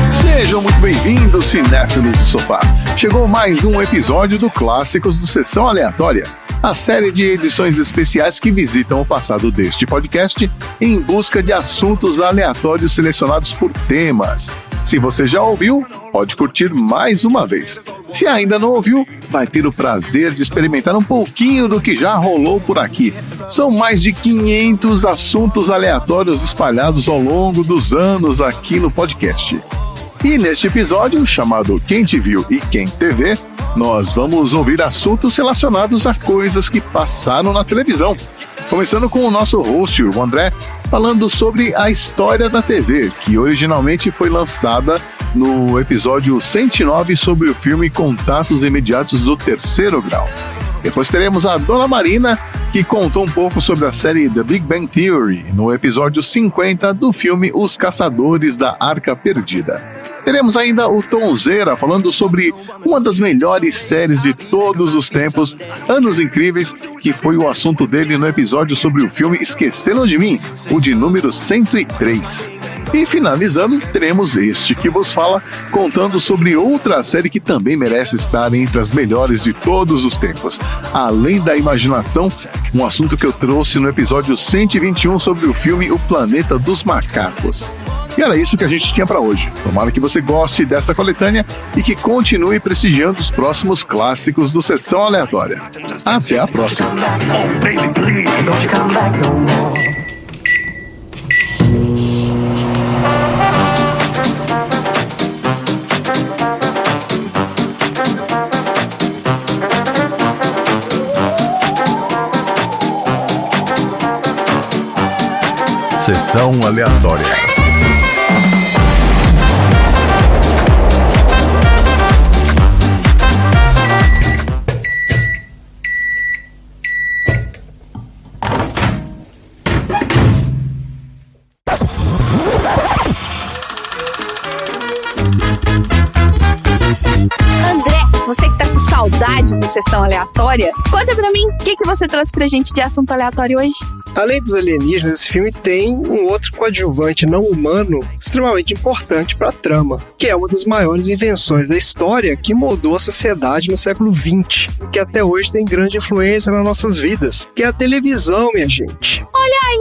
Sejam muito bem-vindos, cinéfilos de sofá. Chegou mais um episódio do Clássicos do Sessão Aleatória, a série de edições especiais que visitam o passado deste podcast em busca de assuntos aleatórios selecionados por temas. Se você já ouviu, pode curtir mais uma vez. Se ainda não ouviu, vai ter o prazer de experimentar um pouquinho do que já rolou por aqui. São mais de 500 assuntos aleatórios espalhados ao longo dos anos aqui no podcast. E neste episódio, chamado Quem Te Viu e Quem TV, nós vamos ouvir assuntos relacionados a coisas que passaram na televisão. Começando com o nosso host, o André, falando sobre a história da TV, que originalmente foi lançada no episódio 109 sobre o filme Contatos Imediatos do Terceiro Grau. Depois teremos a Dona Marina, que contou um pouco sobre a série The Big Bang Theory, no episódio 50 do filme Os Caçadores da Arca Perdida. Teremos ainda o Tonzeira falando sobre uma das melhores séries de todos os tempos, Anos Incríveis, que foi o assunto dele no episódio sobre o filme Esqueceram de Mim, o de número 103. E finalizando, teremos este que vos fala, contando sobre outra série que também merece estar entre as melhores de todos os tempos. Além da imaginação, um assunto que eu trouxe no episódio 121 sobre o filme O Planeta dos Macacos. E era isso que a gente tinha para hoje. Tomara que você goste dessa coletânea e que continue prestigiando os próximos clássicos do Sessão Aleatória. Até a próxima! Sessão Aleatória. Você que tá com saudade do Sessão Aleatória, conta pra mim, o que você trouxe pra gente de assunto aleatório hoje? Além dos alienígenas, esse filme tem um outro coadjuvante não humano extremamente importante para a trama, que é uma das maiores invenções da história que moldou a sociedade no século XX, que até hoje tem grande influência nas nossas vidas, que é a televisão, minha gente. Olha aí!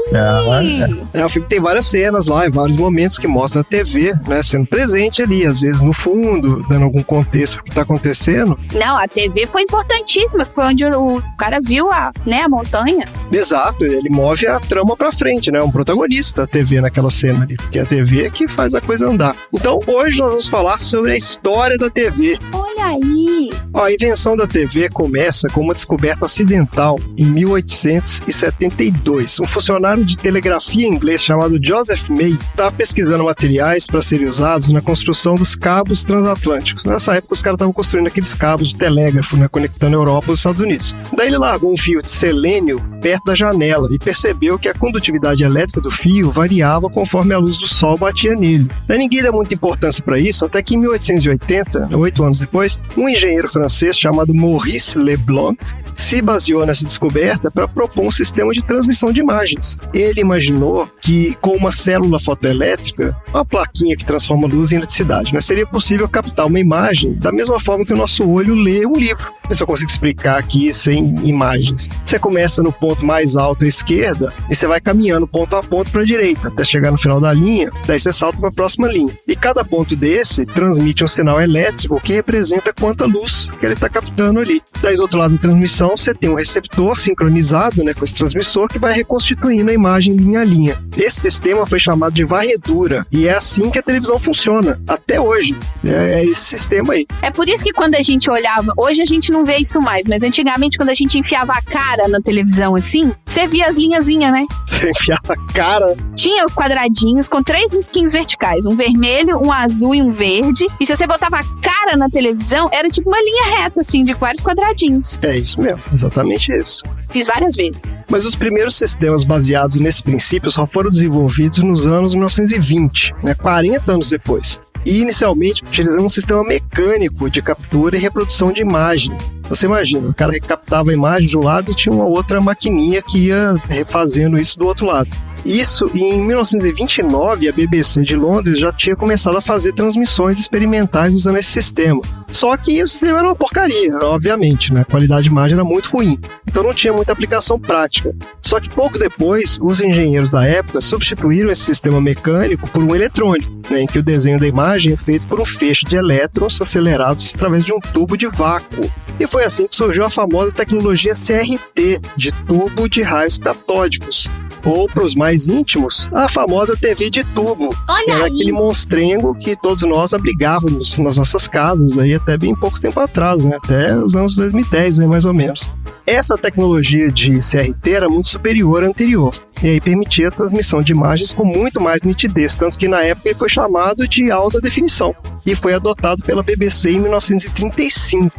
O filme tem várias cenas lá, e vários momentos que mostram a TV, né, sendo presente ali, às vezes no fundo, dando algum contexto do que está acontecendo. Não, a TV foi importantíssima, que foi onde o cara viu a montanha. Exato, ele move a trama pra frente, né? Um protagonista da TV naquela cena ali, porque é a TV que faz a coisa andar. Então, hoje nós vamos falar sobre a história da TV. Olha aí! A invenção da TV começa com uma descoberta acidental em 1872. Um funcionário de telegrafia inglês chamado Joseph May estava pesquisando materiais para serem usados na construção dos cabos transatlânticos. Nessa época, os caras estavam construindo aqueles cabos de telégrafo, né, conectando a Europa aos Estados Unidos. Daí ele largou um fio de selênio perto da janela e percebeu que a condutividade elétrica do fio variava conforme a luz do sol batia nele. Daí ninguém dá muita importância para isso, até que em 1880, 8 anos depois, um engenheiro francês chamado Maurice Leblanc se baseou nessa descoberta para propor um sistema de transmissão de imagens. Ele imaginou que, com uma célula fotoelétrica, uma plaquinha que transforma luz em eletricidade, né, seria possível captar uma imagem da mesma forma que o nosso olho lê um livro. Eu consigo explicar aqui sem imagens. Você começa no ponto mais alto à esquerda e você vai caminhando ponto a ponto para a direita, até chegar no final da linha, daí você salta para a próxima linha. E cada ponto desse transmite um sinal elétrico que representa quanta luz que ele está captando ali. Daí do outro lado da transmissão você tem um receptor sincronizado, né, com esse transmissor que vai reconstituindo a imagem linha a linha. Esse sistema foi chamado de varredura e é assim que a televisão funciona até hoje. É esse sistema aí. É por isso que quando a gente olhava, hoje a gente não vê isso mais, mas antigamente quando a gente enfiava a cara na televisão assim, você via as linhazinhas, né? Você enfiava a cara. Tinha os quadradinhos com 3 risquinhos verticais, um vermelho, um azul e um verde. E se você botava a cara na televisão, era tipo uma linha reta, assim, de vários quadradinhos. É isso mesmo, exatamente isso. Fiz várias vezes. Mas os primeiros sistemas baseados nesse princípio só foram desenvolvidos nos anos 1920, né, 40 anos depois. E inicialmente utilizando um sistema mecânico de captura e reprodução de imagem. Você imagina, o cara recaptava a imagem de um lado e tinha uma outra maquininha que ia refazendo isso do outro lado. Isso, em 1929, a BBC de Londres já tinha começado a fazer transmissões experimentais usando esse sistema. Só que o sistema era uma porcaria, obviamente, né? A qualidade de imagem era muito ruim, então não tinha muita aplicação prática. Só que pouco depois, os engenheiros da época substituíram esse sistema mecânico por um eletrônico, né? Em que o desenho da imagem é feito por um feixe de elétrons acelerados através de um tubo de vácuo. E foi assim que surgiu a famosa tecnologia CRT, de tubo de raios catódicos. Ou, para os mais íntimos, a famosa TV de tubo. Olha era aí. aquele monstrengo que todos nós abrigávamos nas nossas casas aí até bem pouco tempo atrás, né? Até os anos 2010, aí, mais ou menos. Essa tecnologia de CRT era muito superior à anterior, e aí permitia a transmissão de imagens com muito mais nitidez, tanto que na época ele foi chamado de alta definição, e foi adotado pela BBC em 1935.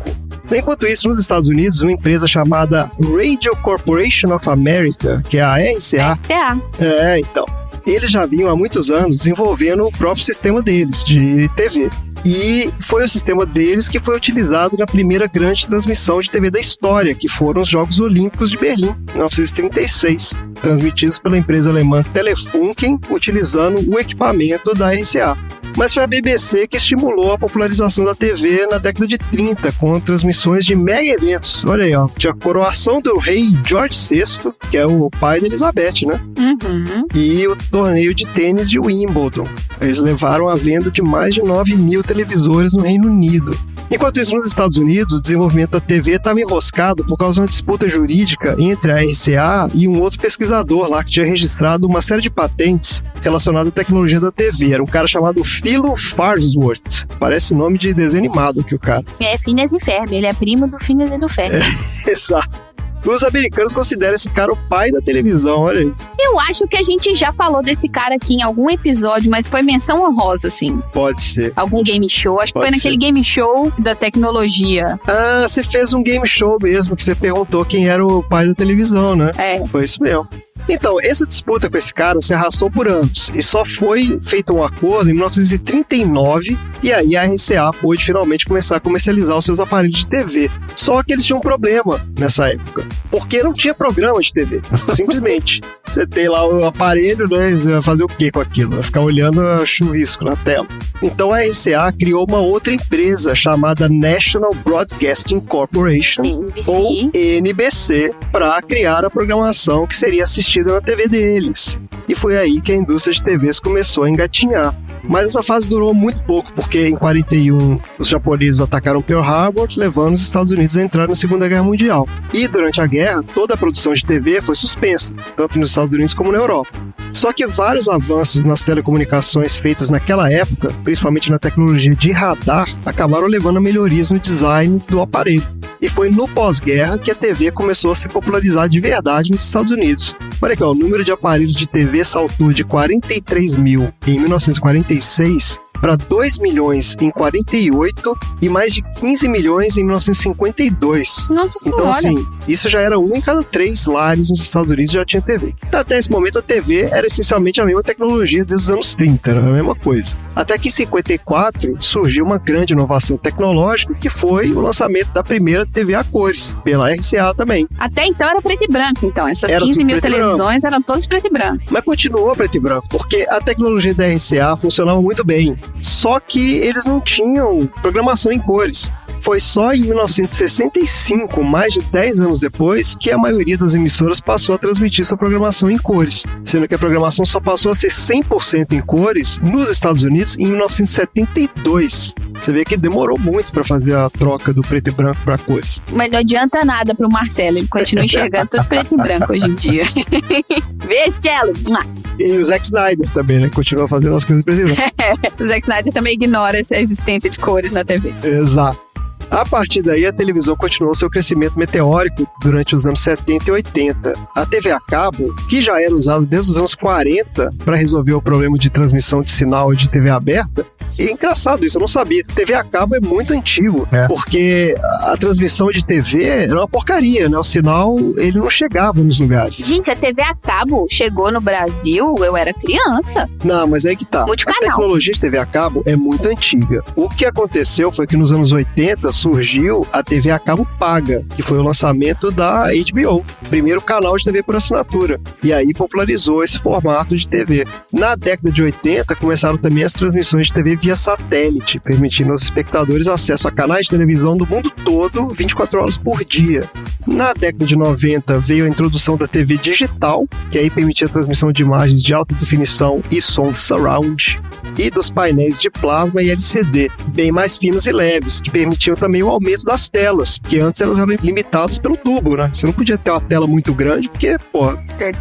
Enquanto isso, nos Estados Unidos, uma empresa chamada Radio Corporation of America, que é a RCA, RCA. eles já vinham há muitos anos desenvolvendo o próprio sistema deles, de TV. E foi o sistema deles que foi utilizado na primeira grande transmissão de TV da história, que foram os Jogos Olímpicos de Berlim, em 1936, transmitidos pela empresa alemã Telefunken, utilizando o equipamento da RCA. Mas foi a BBC que estimulou a popularização da TV na década de 30, com transmissões de mega eventos. Olha aí, ó, tinha a coroação do rei George VI, que é o pai da Elizabeth, né? Uhum. E o torneio de tênis de Wimbledon. Eles levaram à venda de mais de 9 mil televisores no Reino Unido. Enquanto isso, nos Estados Unidos, o desenvolvimento da TV estava enroscado por causa de uma disputa jurídica entre a RCA e um outro pesquisador lá que tinha registrado uma série de patentes relacionadas à tecnologia da TV. Era um cara chamado Philo Farnsworth. Parece nome de desenho animado que o cara. É Phineas e Ferb, ele é primo do Phineas e do Ferb. Exato. Os americanos consideram esse cara o pai da televisão, olha aí. Eu acho que a gente já falou desse cara aqui em algum episódio, mas foi menção honrosa, assim. Pode ser. Algum game show. Acho que Pode foi naquele ser. game show da tecnologia. Ah, você fez um game show mesmo, que você perguntou quem era o pai da televisão, né? É. Foi isso mesmo. Então, essa disputa com esse cara se arrastou por anos e só foi feito um acordo em 1939 e aí a RCA pôde finalmente começar a comercializar os seus aparelhos de TV. Só que eles tinham um problema nessa época, porque não tinha programa de TV, simplesmente. Você tem lá o aparelho, né, você vai fazer o que com aquilo? Vai ficar olhando chuvisco na tela. Então a RCA criou uma outra empresa chamada National Broadcasting Corporation, NBC. ou NBC, para criar a programação que seria assistida na TV deles. E foi aí que a indústria de TVs começou a engatinhar. Mas essa fase durou muito pouco, porque em 41 os japoneses atacaram Pearl Harbor, levando os Estados Unidos a entrar na Segunda Guerra Mundial. E durante a guerra, toda a produção de TV foi suspensa, tanto nos Estados Unidos como na Europa. Só que vários avanços nas telecomunicações feitas naquela época, principalmente na tecnologia de radar, acabaram levando a melhorias no design do aparelho. E foi no pós-guerra que a TV começou a se popularizar de verdade nos Estados Unidos. Olha aqui, ó, o número de aparelhos de TV saltou de 43 mil em 1946 para 2 milhões em 48 e mais de 15 milhões em 1952. Nossa senhora. Então, assim, isso já era 1 em cada 3 lares nos Estados Unidos já tinha TV. Até esse momento, a TV era essencialmente a mesma tecnologia desde os anos 30, era a mesma coisa. Até que em 54 surgiu uma grande inovação tecnológica, que foi o lançamento da primeira TV a cores, pela RCA também. Até então era preto e branco, então. Essas Era 15 tudo mil preto e televisões eram todas preto e branco. Mas continuou preto e branco, porque a tecnologia da RCA funcionava muito bem. Só que eles não tinham programação em cores. Foi só em 1965, mais de 10 anos depois, que a maioria das emissoras passou a transmitir sua programação em cores, sendo que a programação só passou a ser 100% em cores nos Estados Unidos em 1972. Você vê que demorou muito para fazer a troca do preto e branco para cores. Mas não adianta nada pro Marcelo, ele continua enxergando tudo preto e branco hoje em dia. Beijo, Tchelo! E o Zack Snyder também, né? Continua fazendo as coisas preto e branco. O Zack Snyder também ignora essa existência de cores na TV. Exato. A partir daí, a televisão continuou seu crescimento meteórico durante os anos 70 e 80. A TV a cabo, que já era usada desde os anos 40 para resolver o problema de transmissão de sinal de TV aberta, É engraçado isso, eu não sabia. TV a cabo é muito antigo, porque a transmissão de TV era uma porcaria, né? O sinal, ele não chegava nos lugares. Gente, a TV a cabo chegou no Brasil, eu era criança. Não, mas aí que tá. Multicanal. A tecnologia de TV a cabo é muito antiga. O que aconteceu foi que nos anos 80 surgiu a TV a cabo paga, que foi o lançamento da HBO, primeiro canal de TV por assinatura. E aí popularizou esse formato de TV. Na década de 80, começaram também as transmissões de TV via satélite, permitindo aos espectadores acesso a canais de televisão do mundo todo, 24 horas por dia. Na década de 90, veio a introdução da TV digital, que aí permitia a transmissão de imagens de alta definição e som surround, e dos painéis de plasma e LCD, bem mais finos e leves, que permitiam também o aumento das telas, porque antes elas eram limitadas pelo tubo, né? Você não podia ter uma tela muito grande, porque,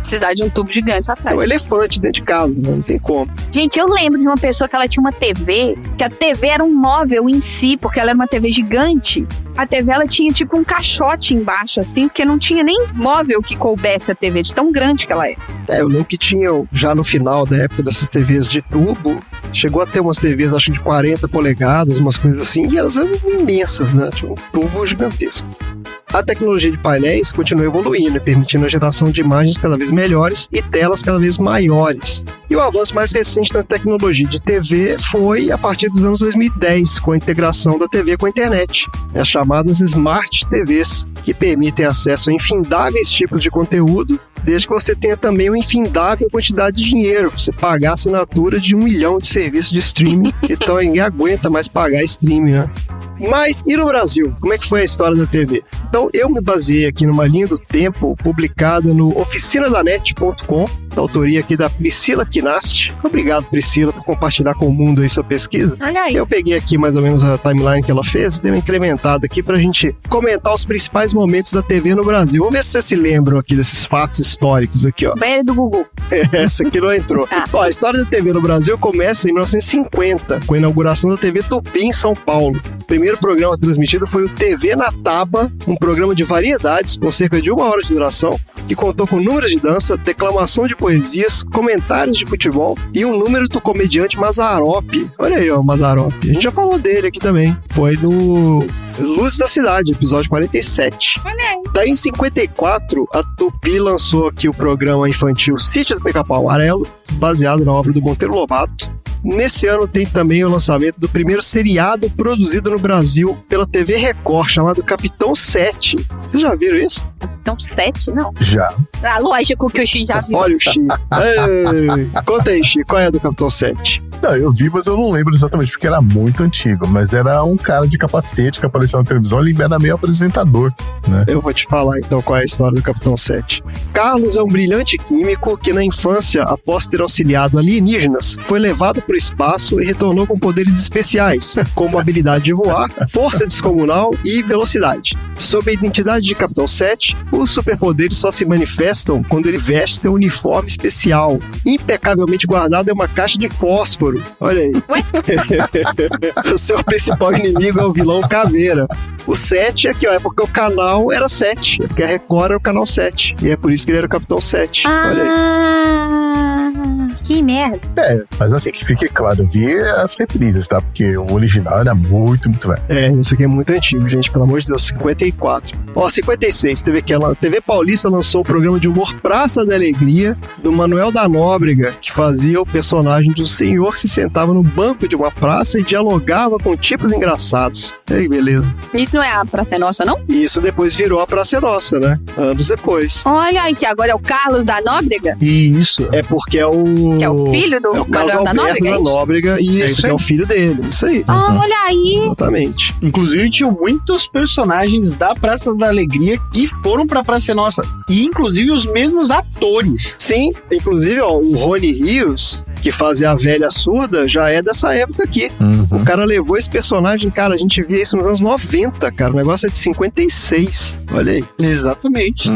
Precisava de um tubo gigante atrás. é um elefante dentro de casa, né? Não tem como. Gente, eu lembro de uma pessoa que ela tinha uma TV, que a TV era um móvel em si, porque ela era uma TV gigante. A TV, ela tinha tipo um caixote embaixo, assim, porque não tinha nem móvel que coubesse a TV, de tão grande que ela é. Eu lembro que tinha, já no final da época dessas TVs de tubo, chegou a ter umas TVs, acho que de 40 polegadas, umas coisas assim, e elas eram imensas, né? Tinha um tubo gigantesco. A tecnologia de painéis continua evoluindo, permitindo a geração de imagens cada vez melhores e telas cada vez maiores. E o avanço mais recente na tecnologia de TV foi a partir dos anos 2010, com a integração da TV com a internet, as chamadas Smart TVs, que permitem acesso a infindáveis tipos de conteúdo, desde que você tenha também uma infindável quantidade de dinheiro, para você pagar a assinatura de 1 milhão de serviços de streaming, então ninguém aguenta mais pagar streaming, né? Mas, e no Brasil? Como é que foi a história da TV? Então, eu me baseei aqui numa linha do tempo publicada no oficinadanet.com, da autoria aqui da Priscila Kinast. Obrigado, Priscila, por compartilhar com o mundo aí sua pesquisa. Olha aí. Eu peguei aqui mais ou menos a timeline que ela fez, dei uma incrementada aqui pra gente comentar os principais momentos da TV no Brasil. Vamos ver se vocês se lembram aqui desses fatos históricos aqui, ó. Banheiro do Gugu. Essa aqui não entrou. Ó, a história da TV no Brasil começa em 1950, com a inauguração da TV Tupi em São Paulo. O primeiro programa transmitido foi o TV na Taba, um programa de variedades com cerca de 1 hora de duração, que contou com números de dança, declamação de poesias, comentários de futebol e um número do comediante Mazzaropi. Olha aí, ó, o Mazzaropi. A gente já falou dele aqui também. Foi no Luz da Cidade, episódio 47. Olha aí. Daí, em 54, a Tupi lançou aqui o programa infantil Sítio do Pica-Pau Amarelo, baseado na obra do Monteiro Lobato. Nesse ano tem também o lançamento do primeiro seriado produzido no Brasil pela TV Record, chamado Capitão 7. Vocês já viram isso? Capitão 7, não. Já. Ah, lógico que o Xi já viu. Olha o Xi. Ei, conta aí, Xi, qual é a do Capitão 7? Não, eu vi, mas eu não lembro exatamente, porque era muito antigo. Mas era um cara de capacete que apareceu na televisão, ele era meio apresentador, né? Eu vou te falar então qual é a história do Capitão 7. Carlos é um brilhante químico que na infância, após ter auxiliado alienígenas, foi levado para o espaço e retornou com poderes especiais, como habilidade de voar, força descomunal e velocidade. Sob a identidade de Capitão 7, os superpoderes só se manifestam quando ele veste seu uniforme especial. Impecavelmente guardado é uma caixa de fósforo. Olha aí. O seu principal inimigo é o vilão Caveira. O 7 aqui, ó, é porque o canal era 7. É porque a Record era o canal 7. E é por isso que ele era o Capitão 7. Olha aí. Que merda. Mas assim, que fique claro, eu vi as reprises, tá? Porque o original era muito, muito velho. Isso aqui é muito antigo, gente, pelo amor de Deus, 54. Ó, 56, TV Paulista lançou o programa de humor Praça da Alegria, do Manuel da Nóbrega, que fazia o personagem de um senhor que se sentava no banco de uma praça e dialogava com tipos engraçados. Ei, beleza. Isso não é a Praça é Nossa, não? E isso depois virou a Praça é Nossa, né? Anos depois. Olha aí, que agora é o Carlos da Nóbrega. Isso. É porque é o... Que é o filho do É o Carlos Manuel da Alberto Nóbrega. da Nóbrega e esse é o filho dele. Isso aí. Olha aí. Exatamente. Inclusive, tinham muitos personagens da Praça da Alegria que foram pra Praça Nossa. E, inclusive, os mesmos atores. Sim, inclusive, ó, o Rony Rios, que fazia a velha surda, já é dessa época aqui. O cara levou esse personagem, cara, a gente via isso nos anos 90, cara. O negócio é de 56. Olha aí. Exatamente.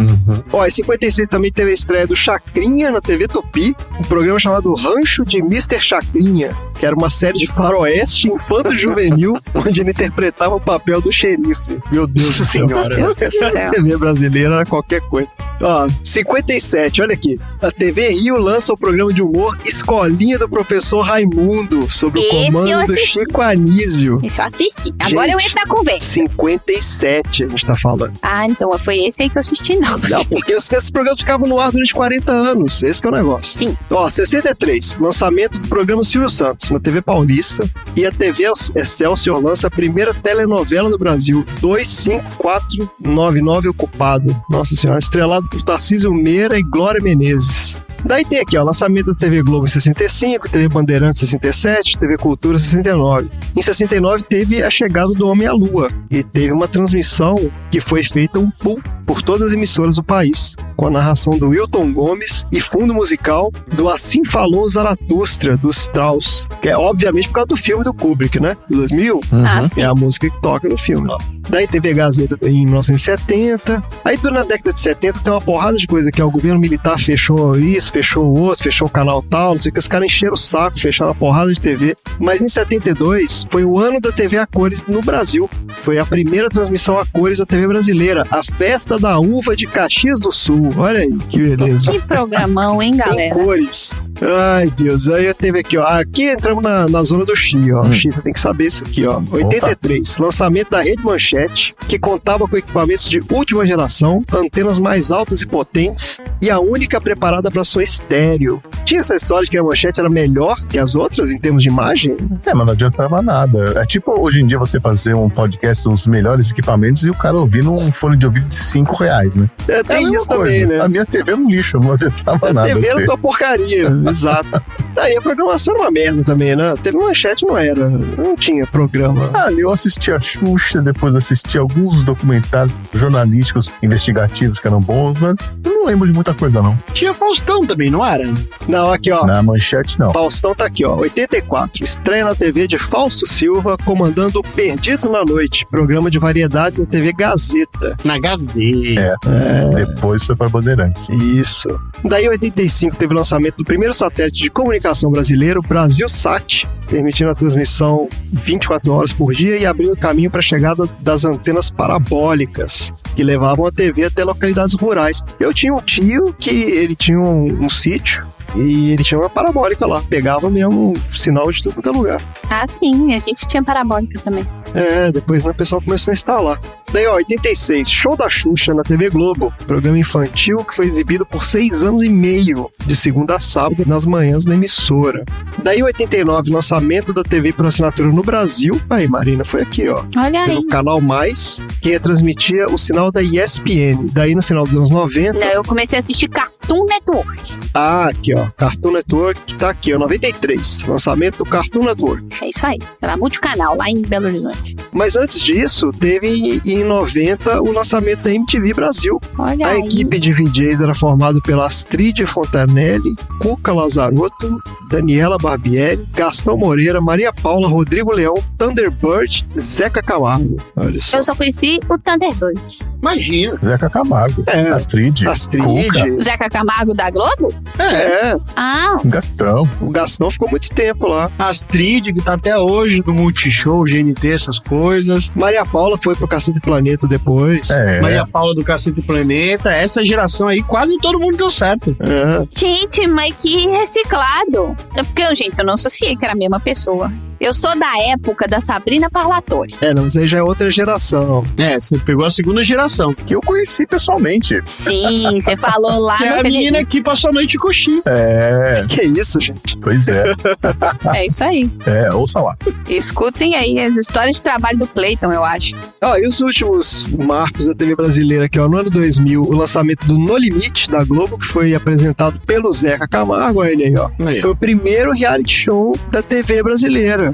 Ó, em 56 também teve a estreia do Chacrinha na TV Tupi, um programa chamado Rancho de Mr. Chacrinha, que era uma série de faroeste infanto-juvenil, onde ele interpretava o papel do xerife. Meu Deus do céu. Meu Deus do céu. A TV brasileira era qualquer coisa. Ó, 57, olha aqui. A TV Rio lança o programa de humor Escolinha do Professor Raimundo, sob o Esse eu comando do assisti. Chico Anísio. Isso eu assisti. Agora eu Gente, entro na conversa. 57 a gente tá falando. Ah, então foi esse aí que eu assisti, não. Não, porque esses programas ficavam no ar durante 40 anos. Esse que é o negócio. Sim. Ó, 63, lançamento do programa Silvio Santos na TV Paulista. E a TV Excelsior lança a primeira telenovela no Brasil, 25499 Ocupado. Nossa senhora, estrelado por Tarcísio Meira e Glória Menezes. Daí tem aqui, ó, lançamento da TV Globo em 65, TV Bandeirantes em 67, TV Cultura em 69. Em 69 teve a chegada do Homem à Lua e teve uma transmissão que foi feita um pool por todas as emissoras do país, com a narração do Wilton Gomes e fundo musical do Assim Falou Zaratustra, do Strauss, que é obviamente por causa do filme do Kubrick, né? De 2000. Ah, sim. É a música que toca no filme lá. Daí TV Gazeta em 1970. Aí na década de 70 tem uma porrada de coisa que o governo militar fechou isso, fechou o outro, fechou o canal tal, não sei o que, os caras encheram o saco, fecharam uma porrada de TV. Mas em 72 foi o ano da TV a cores no Brasil. Foi a primeira transmissão a cores da TV brasileira, a Festa da Uva de Caxias do Sul. Olha aí, que beleza. Que programão, hein, Em galera? cores. Ai, Deus. Aí eu teve aqui, ó. Aqui entramos na zona do X, ó. X, você tem que saber isso aqui, ó. 83. Lançamento da Rede Manchete, que contava com equipamentos de última geração, antenas mais altas e potentes e a única preparada para som estéreo. Tinha essa história de que a Manchete era melhor que as outras em termos de imagem? Mas não adiantava nada. É tipo hoje em dia você fazer um podcast dos melhores equipamentos e o cara ouvindo um fone de ouvido de R$5, né? É, tem a mesma isso também, coisa. né? A minha TV é um lixo, não adiantava A nada. TV era assim. tua porcaria, exato. Aí a programação era uma merda também, né? TV Manchete não era, não tinha programa. Ali eu assisti a Xuxa, depois assisti alguns documentários jornalísticos investigativos que eram bons, mas eu não lembro de muita coisa, não. Tinha Faustão também, não era? Não, aqui ó. Na Manchete, não. Faustão tá aqui, ó. 84. Estreia na TV de Fausto Silva, comandando Perdidos na Noite, programa de variedades na TV Gazeta. Na Gazeta. Depois foi para Bandeirantes. Isso. Daí, em 85, teve o lançamento do primeiro satélite de comunicação brasileiro, o BrasilSat, permitindo a transmissão 24 horas por dia e abrindo caminho para a chegada das antenas parabólicas, que levavam a TV até localidades rurais. Eu tinha um tio que ele tinha um sítio e ele tinha uma parabólica lá, pegava mesmo o sinal de tudo quanto é lugar. Ah, sim, a gente tinha parabólica também. Depois o pessoal começou a instalar. Daí, ó, 86, Show da Xuxa na TV Globo, programa infantil que foi exibido por 6 anos e meio, de segunda a sábado, nas manhãs da emissora. Daí, 89, lançamento da TV por assinatura no Brasil. Aí, Marina, foi aqui, ó. Olha aí. Pelo Canal Mais, que transmitia o sinal da ESPN. Daí, no final dos anos 90... Não, eu comecei a assistir Cartoon Network. Ah, aqui, ó. Cartoon Network, que tá aqui, ó. 93, lançamento do Cartoon Network. É isso aí. Era multicanal, lá em Belo Horizonte. Mas antes disso, teve em 90 o lançamento da MTV Brasil. Olha A aí. equipe de VJs era formada pela Astrid Fontanelli, Cuca Lazarotto, Daniela Barbieri, Gastão Moreira, Maria Paula, Rodrigo Leão, Thunderbird, Zeca Camargo. Olha só. Eu só conheci o Thunderbird. Imagina. Zeca Camargo, Astrid, Cuca, O Zeca Camargo da Globo? Ah, Gastão. O Gastão ficou muito tempo lá. Astrid, que tá até hoje no Multishow, GNT, essas coisas. Maria Paula foi pro Cacete Planeta depois. Maria Paula do Cacete Planeta. Essa geração aí, quase todo mundo deu certo. gente, mas que reciclado. É porque, gente, eu não associei que era a mesma pessoa. Eu sou da época da Sabrina Parlatore. Não, mas aí já é outra geração. Você pegou a segunda geração. Que eu conheci pessoalmente. Sim, você falou lá Que no é a menina PDG. que passou a noite com o Chico. Que isso, gente? Pois é. É isso aí. Ouça lá. Escutem aí as histórias de trabalho do Cleiton, eu acho. E os últimos marcos da TV brasileira aqui, ó, no ano 2000, o lançamento do No Limite da Globo, que foi apresentado pelo Zeca Camargo, olha ele aí, ó. Foi o primeiro reality show da TV brasileira.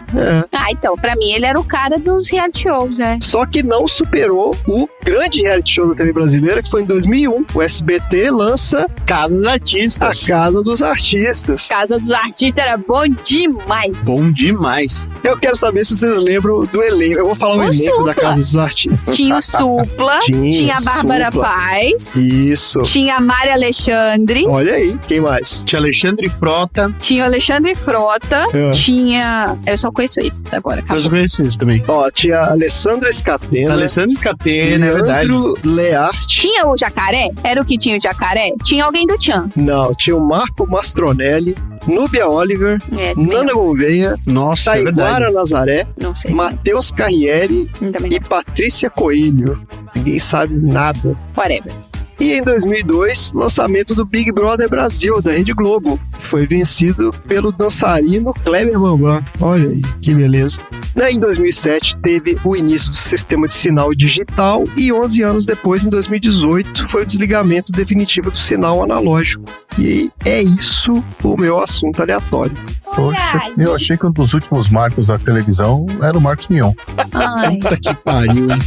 Ah, então, pra mim ele era o cara dos reality shows, né? Só que não superou o grande reality show da TV brasileira, que foi em 2001. O SBT lança Casas A Artistas. Casa dos Artistas. Casa dos Artistas era bom demais. Bom demais. Eu quero saber se vocês lembram do elenco. Eu vou falar o elenco Supla. da Casa dos Artistas. Tinha o Supla, tinha a Bárbara Supla. Paz, Isso. tinha a Mari Alexandre, Olha aí, quem mais? Tinha Alexandre Frota. tinha o Alexandre Frota, tinha... Eu só só conheço esses agora. Eu só conheço isso também. Ó, tinha a Alessandra Scatena. Alessandro Scatena, é verdade. Leandro Learte. Tinha o jacaré? Era o que tinha o jacaré? Tinha alguém do Tchan. Não, tinha o Marco Mastronelli, Núbia Oliver, É, Nana Gouveia, Nossa, é verdade. Taiguara Nazaré, não sei. Matheus Carrieri Também e Patrícia Coelho. Ninguém sabe nada. whatever. E em 2002, lançamento do Big Brother Brasil, da Rede Globo, que foi vencido pelo dançarino Kleber Bambam. Olha aí, que beleza. Em 2007, teve o início do sistema de sinal digital e 11 anos depois, em 2018, foi o desligamento definitivo do sinal analógico. E é isso o meu assunto aleatório. Poxa, eu achei que um dos últimos marcos da televisão era o Marcos Mion. Ai. Puta que pariu, hein?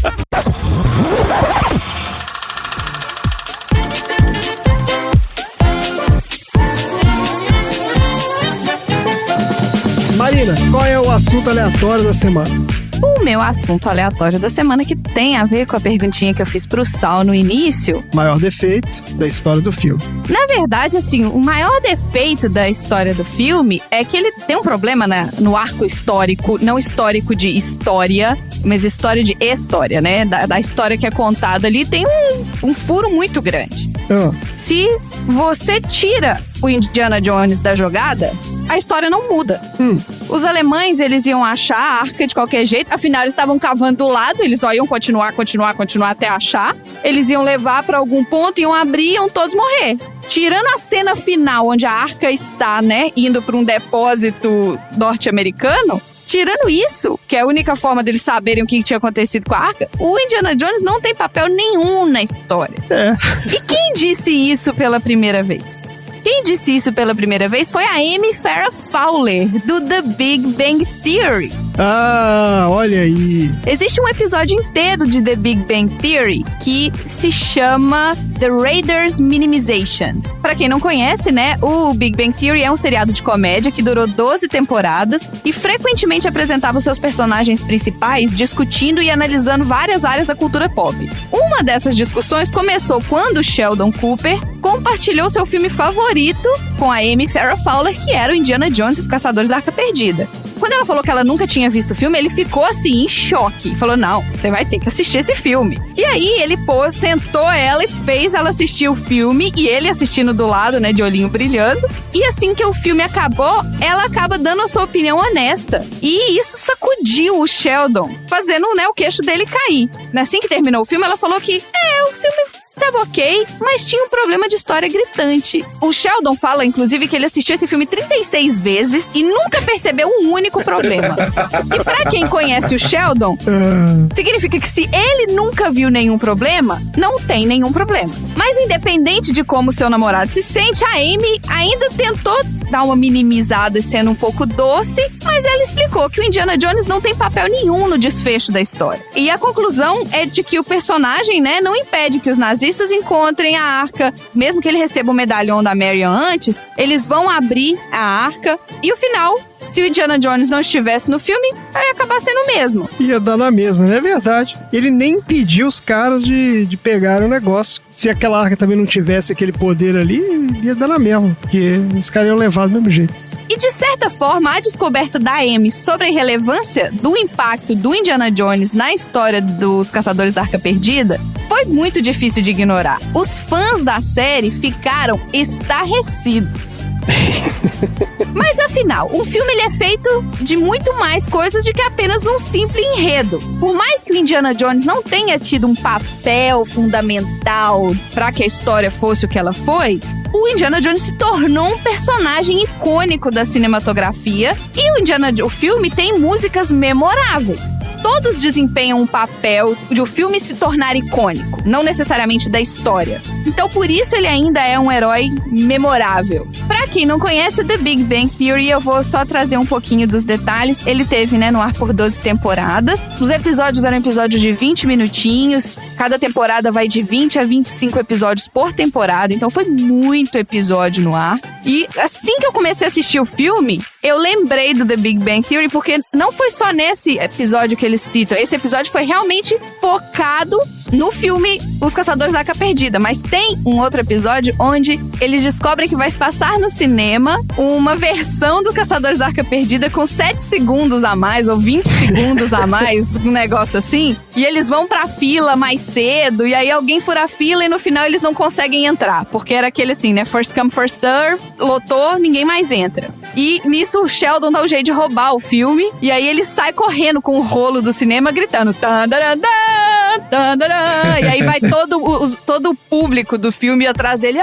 Marina, qual é o assunto aleatório da semana? O meu assunto aleatório da semana, que tem a ver com a perguntinha que eu fiz pro Sal no início. Maior defeito da história do filme. Na verdade, assim, o maior defeito da história do filme é que ele tem um problema no arco histórico, não histórico de história, mas história de história, né? Da história que é contada ali, tem um furo muito grande. Se você tira o Indiana Jones da jogada, a história não muda. Os alemães, eles iam achar a arca de qualquer jeito, afinal eles estavam cavando do lado, eles só iam continuar até achar. Eles iam levar pra algum ponto, iam abrir, iam todos morrer. Tirando a cena final, onde a arca está, né, indo pra um depósito norte-americano, tirando isso, que é a única forma deles saberem o que tinha acontecido com a arca, o Indiana Jones não tem papel nenhum na história. E quem disse isso pela primeira vez? Quem disse isso pela primeira vez foi a Amy Farrah Fowler, do The Big Bang Theory. Ah, olha aí. Existe um episódio inteiro de The Big Bang Theory que se chama The Raiders Minimization. Pra quem não conhece, né, o Big Bang Theory é um seriado de comédia que durou 12 temporadas e frequentemente apresentava seus personagens principais discutindo e analisando várias áreas da cultura pop. Uma dessas discussões começou quando Sheldon Cooper compartilhou seu filme favorito com a Amy Farrah Fowler, que era o Indiana Jones e os Caçadores da Arca Perdida. Quando ela falou que ela nunca tinha visto o filme, ele ficou assim, em choque. Falou, não, você vai ter que assistir esse filme. E aí, ele sentou ela e fez ela assistir o filme, e ele assistindo do lado, né, de olhinho brilhando. E assim que o filme acabou, ela acaba dando a sua opinião honesta. E isso sacudiu o Sheldon, fazendo, né, o queixo dele cair. Assim que terminou o filme, ela falou que, o filme tava ok, mas tinha um problema de história gritante. O Sheldon fala, inclusive, que ele assistiu esse filme 36 vezes e nunca percebeu um único problema. E pra quem conhece o Sheldon, significa que se ele nunca viu nenhum problema, não tem nenhum problema. Mas independente de como seu namorado se sente, a Amy ainda tentou dar uma minimizada sendo um pouco doce, mas ela explicou que o Indiana Jones não tem papel nenhum no desfecho da história. E a conclusão é de que o personagem, né, não impede que os nazistas encontrem a arca. Mesmo que ele receba o medalhão da Marion antes, eles vão abrir a arca e o final, se o Indiana Jones não estivesse no filme, vai acabar sendo o mesmo. Ia dar na mesma, não é verdade? Ele nem impediu os caras de pegar o negócio. Se aquela arca também não tivesse aquele poder ali, ia dar na mesma, porque os caras iam levar do mesmo jeito. E, de certa forma, a descoberta da Amy sobre a relevância do impacto do Indiana Jones na história dos Caçadores da Arca Perdida foi muito difícil de ignorar. Os fãs da série ficaram estarrecidos. Mas afinal, um filme ele é feito de muito mais coisas do que apenas um simples enredo. Por mais que o Indiana Jones não tenha tido um papel fundamental para que a história fosse o que ela foi, o Indiana Jones se tornou um personagem icônico da cinematografia e o filme tem músicas memoráveis. Todos desempenham um papel de o filme se tornar icônico, não necessariamente da história. Então, por isso, ele ainda é um herói memorável. Pra quem não conhece The Big Bang Theory, eu vou só trazer um pouquinho dos detalhes. Ele teve, né, no ar por 12 temporadas. Os episódios eram episódios de 20 minutinhos. Cada temporada vai de 20 a 25 episódios por temporada. Então, foi muito episódio no ar. E assim que eu comecei a assistir o filme, eu lembrei do The Big Bang Theory porque não foi só nesse episódio que eles citam. Esse episódio foi realmente focado no filme Os Caçadores da Arca Perdida. Mas tem um outro episódio onde eles descobrem que vai se passar no cinema uma versão do Caçadores da Arca Perdida com 7 segundos a mais, ou 20 segundos a mais, um negócio assim. E eles vão pra fila mais cedo, e aí alguém fura a fila e no final eles não conseguem entrar. Porque era aquele assim, né? First come, first serve, lotou, ninguém mais entra. E nisso o Sheldon dá um jeito de roubar o filme, e aí ele sai correndo com o rolo do cinema gritando tandarandã, tandarã. E aí vai todo o público do filme atrás dele.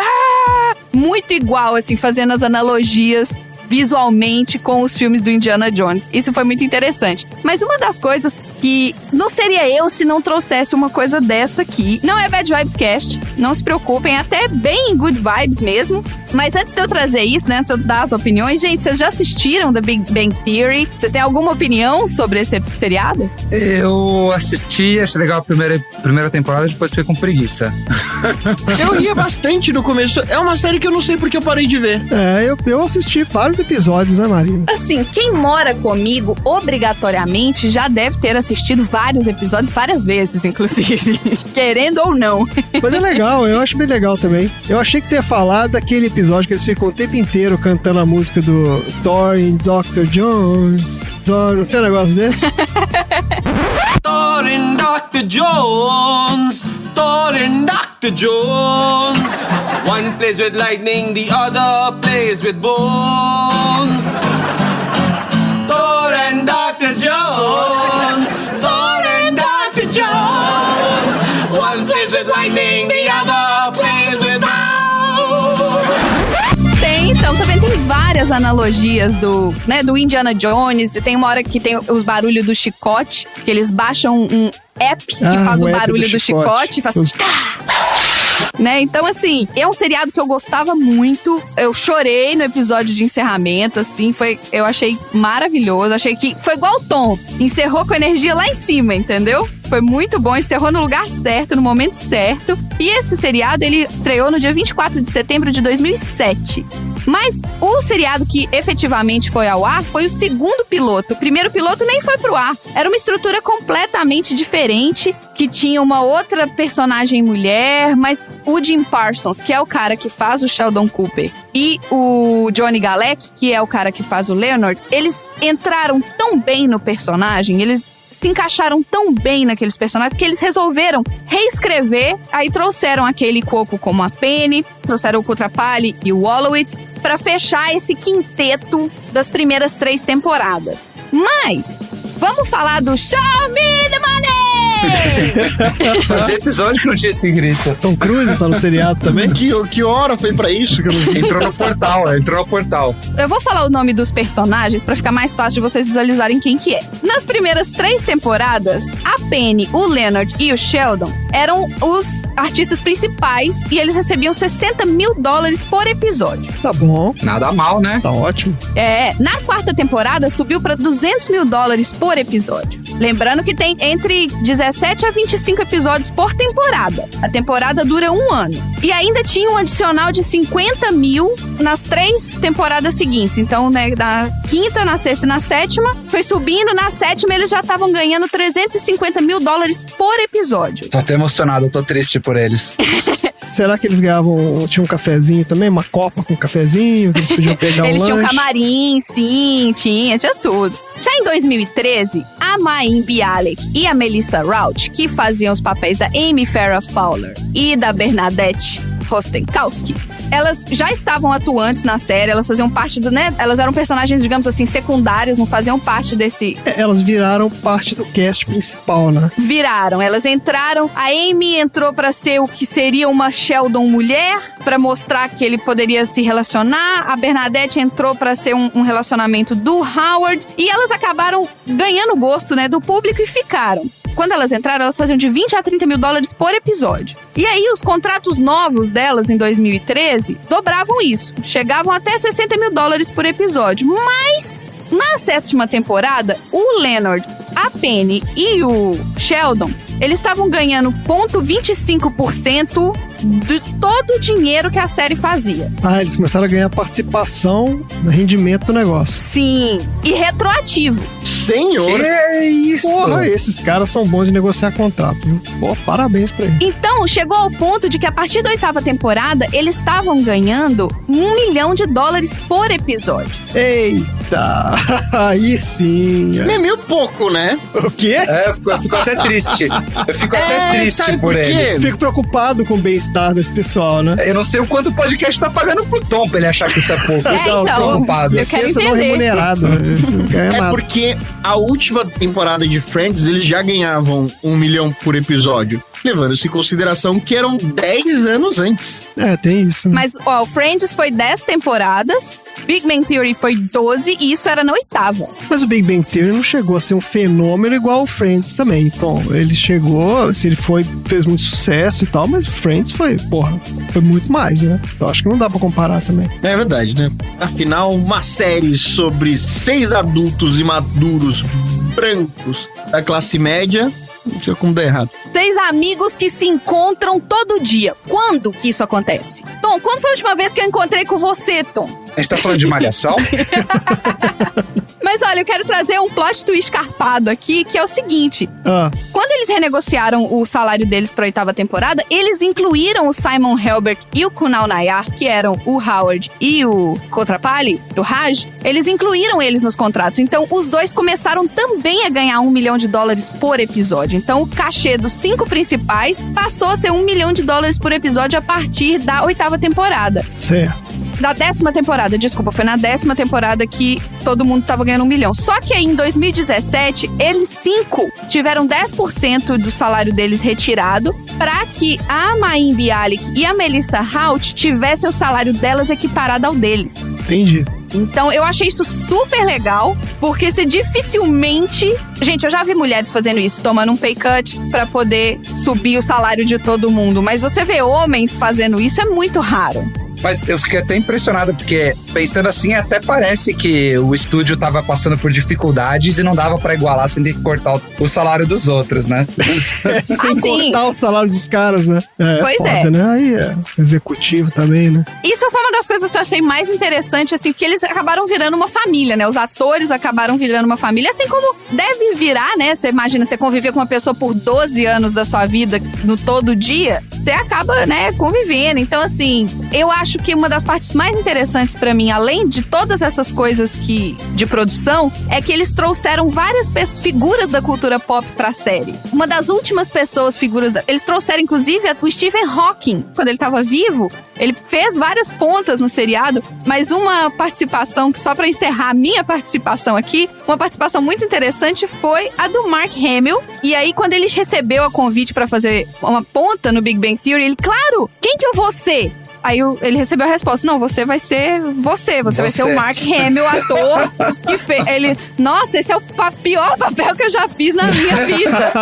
Muito igual, assim, fazendo as analogias visualmente com os filmes do Indiana Jones. Isso foi muito interessante. Mas uma das coisas que não seria eu se não trouxesse uma coisa dessa aqui. Não é Bad Vibes Cast, não se preocupem, até bem Good Vibes mesmo. Mas antes de eu trazer isso, né, antes de eu dar as opiniões, gente, vocês já assistiram The Big Bang Theory? Vocês têm alguma opinião sobre esse seriado? Eu assisti, achei legal a primeira temporada, depois fiquei com preguiça. Eu ia bastante no começo. É uma série que eu não sei porque eu parei de ver. Eu assisti vários episódios, né, Marina? Assim, quem mora comigo, obrigatoriamente, já deve ter assistido vários episódios, várias vezes, inclusive. Querendo ou não. Mas é legal, eu acho bem legal também. Eu achei que você ia falar daquele episódio que eles ficam o tempo inteiro cantando a música do Thor e Dr. Jones. Não tem um negócio desse? Thor and Dr. Jones, Thor and Dr. Jones. One plays with lightning, the other plays with bones. Thor and Dr. Jones, Thor and Dr. Jones. One plays with lightning, the other plays with bones. Então, também tem várias analogias do Indiana Jones. Tem uma hora que tem os barulhos do chicote, que eles baixam um app que faz o barulho do chicote e faz... Né? Então, assim, é um seriado que eu gostava muito. Eu chorei no episódio de encerramento, assim, eu achei maravilhoso. Achei que foi igual o Tom, encerrou com energia lá em cima, entendeu? Foi muito bom, encerrou no lugar certo, no momento certo. E esse seriado, ele estreou no dia 24 de setembro de 2007. Mas o seriado que efetivamente foi ao ar foi o segundo piloto. O primeiro piloto nem foi pro ar. Era uma estrutura completamente diferente, que tinha uma outra personagem mulher, mas o Jim Parsons, que é o cara que faz o Sheldon Cooper, e o Johnny Galecki, que é o cara que faz o Leonard, eles entraram tão bem no personagem, eles se encaixaram tão bem naqueles personagens que eles resolveram reescrever. Aí trouxeram aquele Coco como a Penny, trouxeram o Kutrapali e o Wolowitz para fechar esse quinteto das primeiras 3 temporadas. Mas vamos falar do Show Me the Money! Fazia episódio que não tinha esse grito. Tom Cruise tá no seriado também? Que hora foi pra isso que eu não vi? Entrou no portal. Eu vou falar o nome dos personagens pra ficar mais fácil de vocês visualizarem quem que é. Nas primeiras 3 temporadas, a Penny, o Leonard e o Sheldon eram os artistas principais e eles recebiam $60 mil por episódio. Tá bom. Nada mal, né? Tá ótimo. Na 4ª temporada subiu pra $200 mil por episódio. Lembrando que tem entre 17 a 25 episódios por temporada. A temporada dura 1 ano. E ainda tinha um adicional de 50 mil nas 3 temporadas seguintes. Então, né, na 5ª, na 6ª e na 7ª, foi subindo. Na 7ª, eles já estavam ganhando $350 mil por episódio. Tô até emocionado, eu tô triste por eles. Será que eles tinham um cafezinho também? Uma copa com cafezinho? Que eles podiam pegar Eles tinham lanche? camarim, sim, tinha tudo. Já em 2013, a Mayim Bialik e a Melissa Rauch, que faziam os papéis da Amy Farrah Fowler e da Bernadette Rostenkowski, elas já estavam atuantes na série, elas faziam parte do, né? Elas eram personagens, digamos assim, secundários, não faziam parte desse... Elas viraram parte do cast principal, né? Viraram, elas entraram, a Amy entrou pra ser o que seria uma Sheldon mulher, pra mostrar que ele poderia se relacionar, a Bernadette entrou pra ser um relacionamento do Howard, e elas acabaram ganhando o gosto, né, do público e ficaram. Quando elas entraram, elas faziam de $20 a $30 mil por episódio. E aí, os contratos novos delas, em 2013, dobravam isso. Chegavam até $60 mil por episódio. Mas, na 7ª temporada, o Leonard, a Penny e o Sheldon, eles estavam ganhando 0,25% de todo o dinheiro que a série fazia. Ah, eles começaram a ganhar participação no rendimento do negócio. Sim, e retroativo. Senhor! Que isso? Porra, esses caras são bons de negociar contrato, viu? Pô, parabéns pra eles. Então, chegou ao ponto de que a partir da 8ª temporada, eles estavam ganhando $1 milhão por episódio. Eita, aí sim. É meio pouco, né? O quê? Eu fico até triste. Eu fico até triste sabe por por quê? eles. Fico preocupado com o bem-estar desse pessoal, né? Eu não sei o quanto o podcast tá pagando pro Tom pra ele achar que isso é pouco. então, preocupado. eu quero Licença não entender. remunerada. Não ganha É nada. porque a última temporada de Friends, eles já ganhavam $1 milhão por episódio. Levando-se em consideração que eram 10 anos antes. É, tem isso. Né? Mas, ó, o Friends foi 10 temporadas, Big Bang Theory foi 12 e isso era na 8ª. Mas o Big Bang Theory não chegou a ser um fenômeno igual o Friends também. Então, ele chegou, assim, ele fez muito sucesso e tal, mas o Friends foi muito mais, né? Então, acho que não dá pra comparar também. É verdade, né? Afinal, uma série sobre 6 adultos imaduros brancos da classe média, não tinha como dar errado. 6 amigos que se encontram todo dia. Quando que isso acontece? Tom, quando foi a última vez que eu encontrei com você, Tom? A gente tá falando de malhação? Mas olha, eu quero trazer um plot twist escarpado aqui, que é o seguinte. Ah, Quando eles renegociaram o salário deles pra 8ª temporada, eles incluíram o Simon Helberg e o Kunal Nayyar, que eram o Howard e o Kotrapalli, do Raj, eles incluíram eles nos contratos. Então, os dois começaram também a ganhar $1 milhão por episódio. Então, o cachê dos 5 principais passou a ser $1 milhão por episódio a partir da 8ª temporada. certo. Da 10ª temporada, desculpa, foi na 10ª temporada que todo mundo tava ganhando $1 milhão. Só que aí, em 2017, eles 5 tiveram 10% do salário deles retirado pra que a Mayim Bialik e a Melissa Hout tivessem o salário delas equiparado ao deles. Entendi. Então, eu achei isso super legal, porque você dificilmente... Gente, eu já vi mulheres fazendo isso, tomando um pay cut pra poder subir o salário de todo mundo. Mas você vê homens fazendo isso, é muito raro. Mas eu fiquei até impressionado, porque pensando assim, até parece que o estúdio tava passando por dificuldades e não dava pra igualar sem ter que cortar o salário dos outros, né? Sem sim. cortar o salário dos caras, né? Pois foda, é. né? Aí é executivo também, né? Isso foi uma das coisas que eu achei mais interessante, assim, porque eles acabaram virando uma família, né? Os atores acabaram virando uma família, assim como deve virar, né? Você imagina, você conviver com uma pessoa por 12 anos da sua vida, no todo dia, você acaba, né, convivendo. Então, assim, eu acho que uma das partes mais interessantes pra mim, além de todas essas coisas de produção, é que eles trouxeram várias figuras da cultura pop pra série. Uma das últimas eles trouxeram, inclusive, o Stephen Hawking, quando ele tava vivo. Ele fez várias pontas no seriado, mas uma participação, que só pra encerrar a minha participação aqui, uma participação muito interessante foi a do Mark Hamill. E aí, quando ele recebeu a convite pra fazer uma ponta no Big Bang Theory, ele, claro, quem que eu vou ser? Aí ele recebeu a resposta, não, você vai ser você vai ser o Mark Hamill, ator, que fez. Ele, nossa, esse é o pior papel que eu já fiz na minha vida.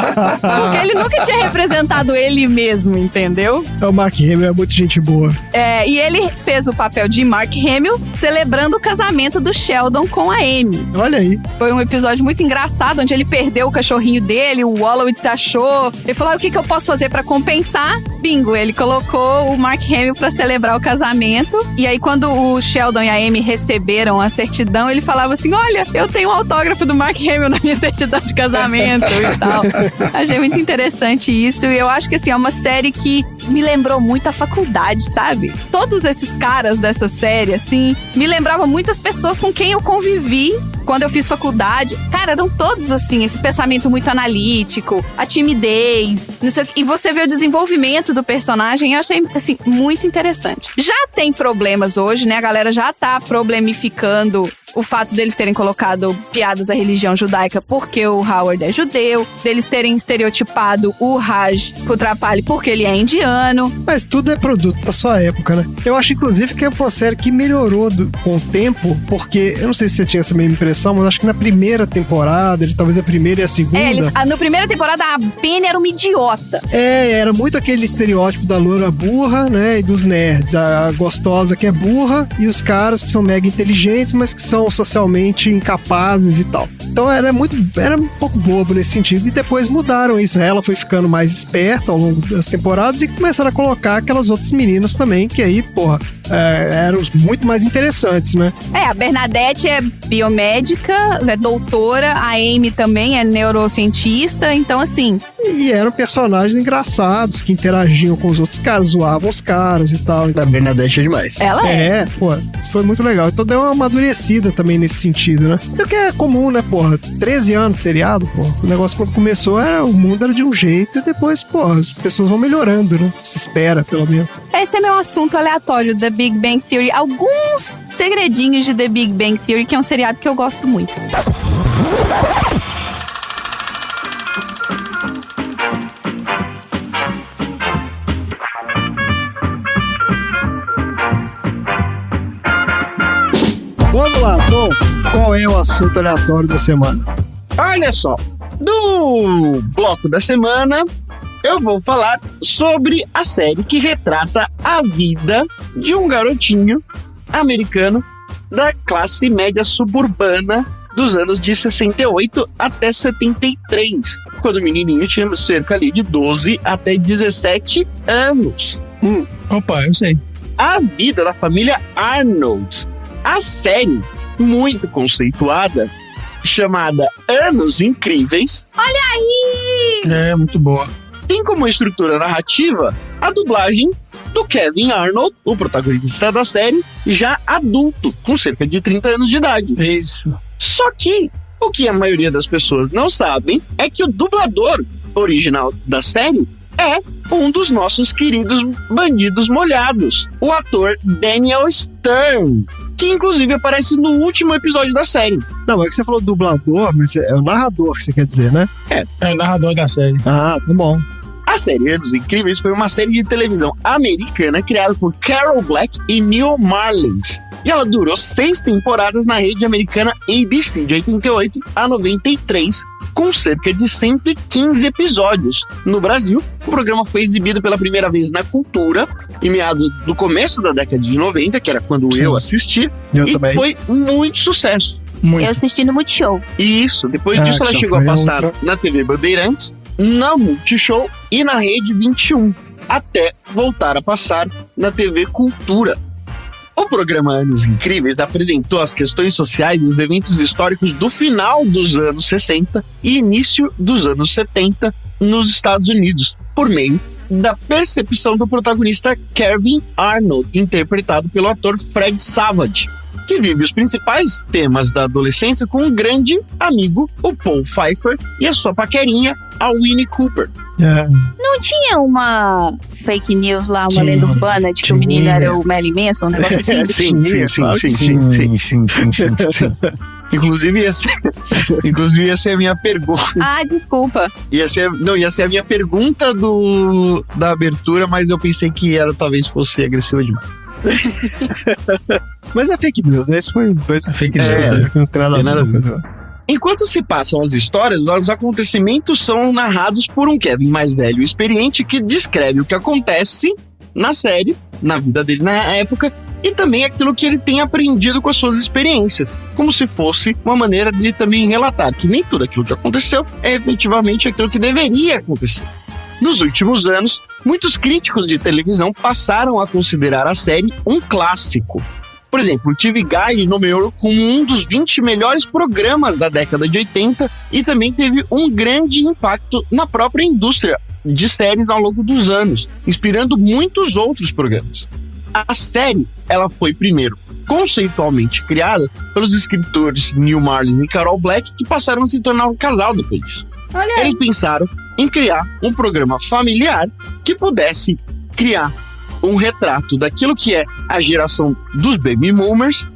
Porque ele nunca tinha representado ele mesmo, entendeu? O Mark Hamill é muito gente boa. É, e ele fez o papel de Mark Hamill celebrando o casamento do Sheldon com a Amy. Olha aí. Foi um episódio muito engraçado, onde ele perdeu o cachorrinho dele, o Wolowitz achou. Ele falou, o que eu posso fazer pra compensar? Bingo, ele colocou o Mark Hamill pra celebrar o casamento. E aí, quando o Sheldon e a Amy receberam a certidão, ele falava assim, olha, eu tenho um autógrafo do Mark Hamill na minha certidão de casamento e tal. Achei muito interessante isso. E eu acho que, assim, é uma série que me lembrou muito a faculdade, sabe? Todos esses caras dessa série, assim, me lembravam muitas pessoas com quem eu convivi quando eu fiz faculdade. Cara, eram todos assim, esse pensamento muito analítico, a timidez, não sei o que. E você vê o desenvolvimento do personagem, eu achei, assim, muito interessante. Já tem problemas hoje, né? A galera já tá problemificando o fato deles terem colocado piadas da religião judaica porque o Howard é judeu, deles terem estereotipado o Raj Kotrapalli porque ele é indiano. Mas tudo é produto da sua época, né? Eu acho, inclusive, que é uma série que melhorou com o tempo, porque, eu não sei se você tinha essa mesma impressão, mas acho que na primeira temporada, talvez a primeira e a segunda... Na primeira temporada, a Penny era uma idiota. Era muito aquele estereótipo da loura burra, né, e dos nerds. A gostosa que é burra e os caras que são mega inteligentes, mas que são são socialmente incapazes e tal. Então era um pouco bobo nesse sentido, e depois mudaram isso. Ela foi ficando mais esperta ao longo das temporadas e começaram a colocar aquelas outras meninas também, que aí, eram muito mais interessantes, né? A Bernadette é biomédica, é doutora, a Amy também é neurocientista, então assim... E eram personagens engraçados, que interagiam com os outros caras, zoavam os caras e tal. A Bernadette é demais. Ela isso foi muito legal. Então deu uma amadurecida também nesse sentido, né? O que é comum, né, 13 anos de seriado, O negócio quando começou, o mundo era de um jeito e depois, as pessoas vão melhorando, né? Se espera, pelo menos. Esse é meu assunto aleatório, The Big Bang Theory. Alguns segredinhos de The Big Bang Theory, que é um seriado que eu gosto muito. Vamos lá, Tom. Qual é o assunto aleatório da semana? Olha só, no bloco da semana, eu vou falar sobre a série que retrata a vida de um garotinho americano da classe média suburbana dos anos de 68 até 73, quando o menininho tinha cerca ali de 12 até 17 anos. Opa, eu sei. A vida da família Arnold. A série, muito conceituada, chamada Anos Incríveis. Olha aí! É, muito boa. Tem como estrutura narrativa a dublagem do Kevin Arnold, o protagonista da série, já adulto, com cerca de 30 anos de idade. Isso. Só que o que a maioria das pessoas não sabem é que o dublador original da série é um dos nossos queridos bandidos molhados, o ator Daniel Stern, que inclusive aparece no último episódio da série. Não, é que você falou dublador, mas é o narrador que você quer dizer, né? É o narrador da série. Ah, tá bom. A série Anos Incríveis foi uma série de televisão americana criada por Carol Black e Neil Marlins. E ela durou 6 temporadas na rede americana ABC, de 88 a 93, com cerca de 115 episódios. No Brasil, o programa foi exibido pela primeira vez na Cultura, em meados do começo da década de 90, que era quando eu assisti, Eu e também. foi muito sucesso. Muito. Eu assisti no Multishow. E isso, depois disso que ela já chegou a foi passar outra. na TV Bandeirantes, na Multishow e na Rede 21, até voltar a passar na TV Cultura. O programa Anos Incríveis apresentou as questões sociais e os eventos históricos do final dos anos 60 e início dos anos 70 nos Estados Unidos, por meio da percepção do protagonista Kevin Arnold, interpretado pelo ator Fred Savage, que vive os principais temas da adolescência com um grande amigo, o Paul Pfeiffer, e a sua paquerinha, a Winnie Cooper. Não tinha uma fake news lá, uma lenda urbana de que o menino era o Merlin Manson, um negócio assim? Sim. Inclusive ia ser a minha pergunta. Ah, desculpa. Ia ser a minha pergunta da abertura, mas eu pensei que talvez fosse agressiva demais. Mas é fake news, esse foi... Fake news. Não tem nada a ver. Enquanto se passam as histórias, os acontecimentos são narrados por um Kevin mais velho e experiente que descreve o que acontece na série, na vida dele na época, e também aquilo que ele tem aprendido com as suas experiências, como se fosse uma maneira de também relatar que nem tudo aquilo que aconteceu é efetivamente aquilo que deveria acontecer. Nos últimos anos, muitos críticos de televisão passaram a considerar a série um clássico. Por exemplo, o TV Guide nomeou como um dos 20 melhores programas da década de 80 e também teve um grande impacto na própria indústria de séries ao longo dos anos, inspirando muitos outros programas. A série, ela foi primeiro conceitualmente criada pelos escritores Neil Marlins e Carol Black, que passaram a se tornar um casal depois disso. Olha aí. Eles pensaram em criar um programa familiar que pudesse criar um retrato daquilo que é a geração dos baby boomers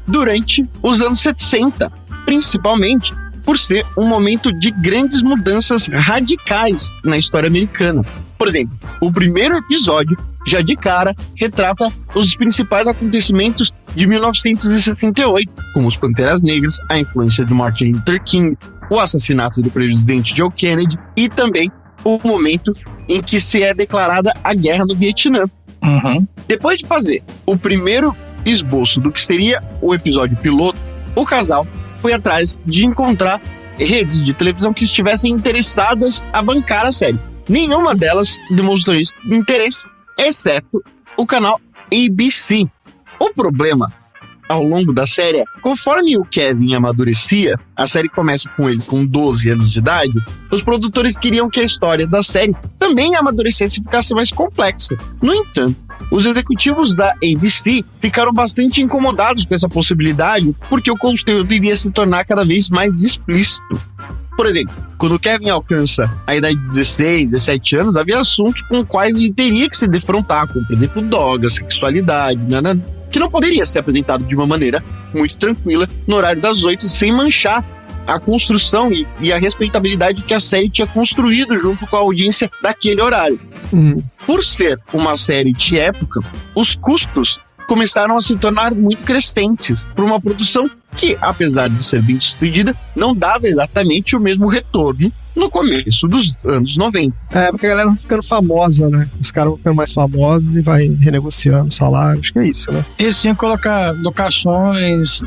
durante os anos 60, principalmente por ser um momento de grandes mudanças radicais na história americana. Por exemplo, o primeiro episódio, já de cara, retrata os principais acontecimentos de 1968, como os Panteras Negras, a influência de Martin Luther King, o assassinato do presidente John Kennedy e também o momento em que se é declarada a guerra no Vietnã. Uhum. Depois de fazer o primeiro esboço do que seria o episódio piloto, o casal foi atrás de encontrar redes de televisão que estivessem interessadas a bancar a série. Nenhuma delas demonstrou interesse, exceto o canal ABC. O problema ao longo da série é, conforme o Kevin amadurecia, a série começa com ele com 12 anos de idade, os produtores queriam que a história da série também amadurecesse e ficasse mais complexa. No entanto, os executivos da ABC ficaram bastante incomodados com essa possibilidade, porque o conteúdo iria se tornar cada vez mais explícito. Por exemplo, quando o Kevin alcança a idade de 16, 17 anos, havia assuntos com os quais ele teria que se defrontar, como, por exemplo, drogas, sexualidade, que não poderia ser apresentado de uma maneira muito tranquila no horário das 8, sem manchar a construção e a respeitabilidade que a série tinha construído junto com a audiência daquele horário. Por ser uma série de época, os custos começaram a se tornar muito crescentes para uma produção que, apesar de ser bem sucedida, não dava exatamente o mesmo retorno no começo dos anos 90. Porque a galera vai ficando famosa, né? Os caras vão ficando mais famosos e vai renegociando o salário, acho que é isso, né? Eles tinham que colocar locações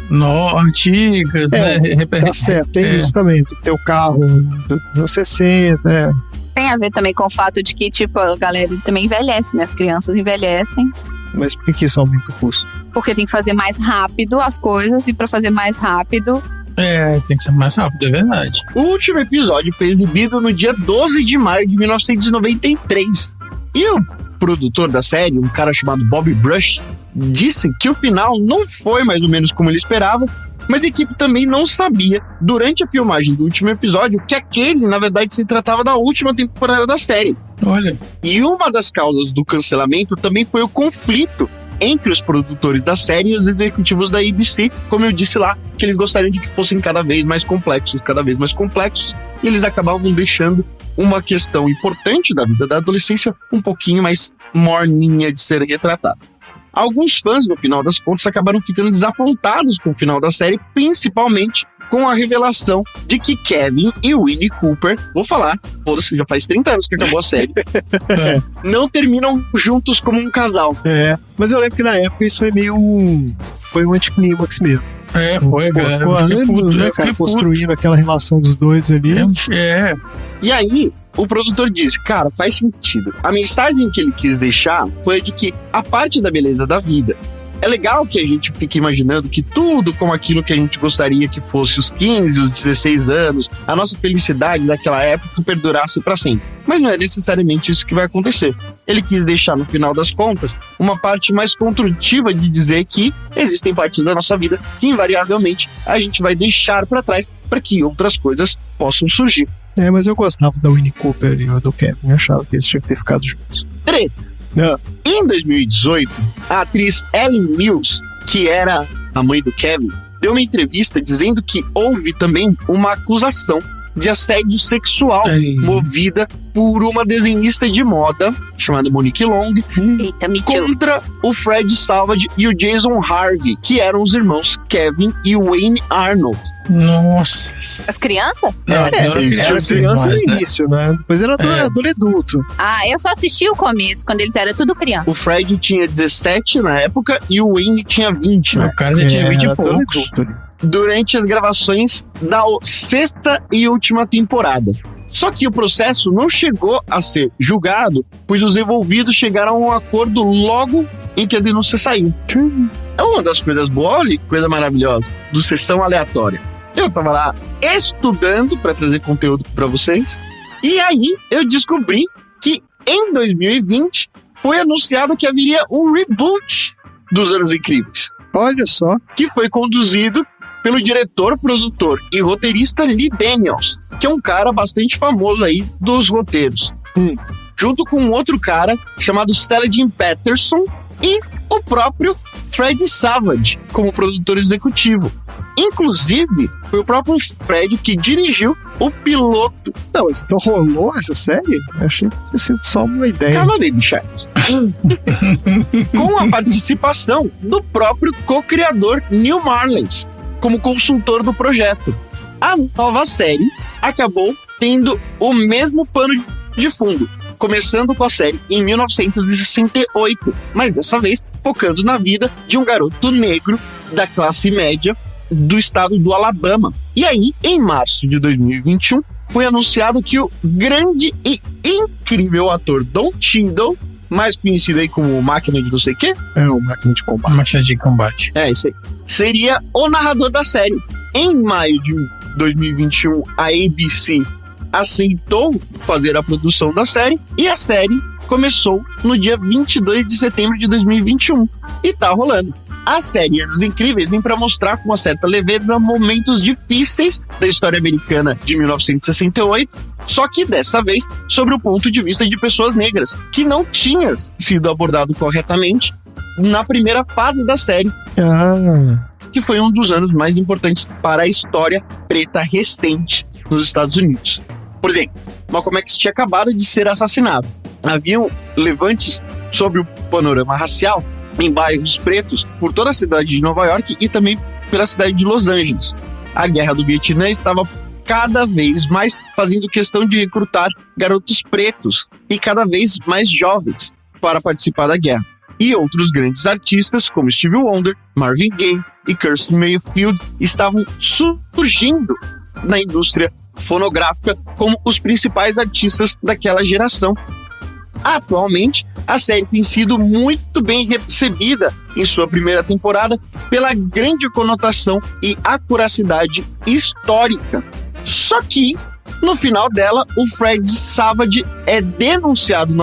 antigas, né? Tá certo, tem isso também, tem que ter o carro dos anos 60, Tem a ver também com o fato de que, tipo, a galera também envelhece, né? As crianças envelhecem. Mas por que isso aumenta o custo? Porque tem que fazer mais rápido as coisas, e pra fazer mais rápido... tem que ser mais rápido, é verdade. O último episódio foi exibido no dia 12 de maio de 1993. E o produtor da série, um cara chamado Bob Brush, disse que o final não foi mais ou menos como ele esperava, mas a equipe também não sabia, durante a filmagem do último episódio, que aquele, na verdade, se tratava da última temporada da série. Olha. E uma das causas do cancelamento também foi o conflito entre os produtores da série e os executivos da ABC, como eu disse lá, que eles gostariam de que fossem cada vez mais complexos, e eles acabavam deixando uma questão importante da vida da adolescência um pouquinho mais morninha de ser retratada. Alguns fãs, no final das contas, acabaram ficando desapontados com o final da série, principalmente com a revelação de que Kevin e Winnie Cooper, vou falar, foda-se, já faz 30 anos que acabou a série, não terminam juntos como um casal. Mas eu lembro que na época isso foi meio foi um anticlímax mesmo. Foi, cara. Ficou anos, né, cara, construindo aquela relação dos dois ali. E aí, o produtor disse, cara, faz sentido. A mensagem que ele quis deixar foi de que a parte da beleza da vida. É legal que a gente fique imaginando que tudo como aquilo que a gente gostaria que fosse os 15, os 16 anos, a nossa felicidade daquela época perdurasse para sempre. Mas não é necessariamente isso que vai acontecer. Ele quis deixar, no final das contas, uma parte mais construtiva de dizer que existem partes da nossa vida que, invariavelmente, a gente vai deixar para trás para que outras coisas possam surgir. Mas eu gostava da Winnie Cooper e do Kevin. Eu achava que eles tinham que ter ficado juntos. Treta. Em 2018, a atriz Ellen Mills, que era a mãe do Kevin, deu uma entrevista dizendo que houve também uma acusação de assédio sexual movida por uma desenhista de moda chamada Monique Long contra o Fred Savage e o Jason Harvey, que eram os irmãos Kevin e Wayne Arnold. Nossa. As crianças? Era criança no início, né? Depois era adulto. Eu só assisti o começo, quando eles eram tudo criança. O Fred tinha 17 na época e o Wayne tinha 20. O cara já tinha 20 e poucos. Durante as gravações da sexta e última temporada. Só que o processo não chegou a ser julgado, pois os envolvidos chegaram a um acordo logo em que a denúncia saiu. É uma das coisas boas, olha que coisa maravilhosa, do Sessão Aleatória. Eu tava lá estudando para trazer conteúdo para vocês, e aí eu descobri que em 2020 foi anunciado que haveria um reboot dos Anos Incríveis. Olha só. Que foi conduzido pelo diretor, produtor e roteirista Lee Daniels, que é um cara bastante famoso aí dos roteiros. Junto com um outro cara chamado Saladin Peterson e o próprio Fred Savage como produtor executivo. Inclusive, foi o próprio Fred que dirigiu o piloto. Não, mas então rolou essa série? Eu achei que tinha sido só uma ideia. Calma aí, bichados. Com a participação do próprio co-criador Neil Marlens como consultor do projeto. A nova série acabou tendo o mesmo pano de fundo, começando com a série em 1968, mas dessa vez focando na vida de um garoto negro da classe média do estado do Alabama. E aí, em março de 2021, foi anunciado que o grande e incrível ator Don Cheadle, mais conhecido aí como Máquina de não sei o quê, o Máquina de Combate. Máquina de combate. isso aí, seria o narrador da série. Em maio de 2021, a ABC aceitou fazer a produção da série e a série começou no dia 22 de setembro de 2021 e tá rolando. A série Anos Incríveis vem para mostrar com uma certa leveza momentos difíceis da história americana de 1968, só que dessa vez sobre o ponto de vista de pessoas negras, que não tinha sido abordado corretamente na primeira fase da série, que foi um dos anos mais importantes para a história preta recente nos Estados Unidos. Por exemplo, Malcolm X tinha acabado de ser assassinado. Haviam levantes sobre o panorama racial em bairros pretos por toda a cidade de Nova York e também pela cidade de Los Angeles. A Guerra do Vietnã estava cada vez mais fazendo questão de recrutar garotos pretos e cada vez mais jovens para participar da guerra. E outros grandes artistas, como Stevie Wonder, Marvin Gaye e Kirstie Mayfield, estavam surgindo na indústria fonográfica como os principais artistas daquela geração. Atualmente, a série tem sido muito bem recebida em sua primeira temporada pela grande conotação e acuracidade histórica. Só que, no final dela, o Fred Savage é denunciado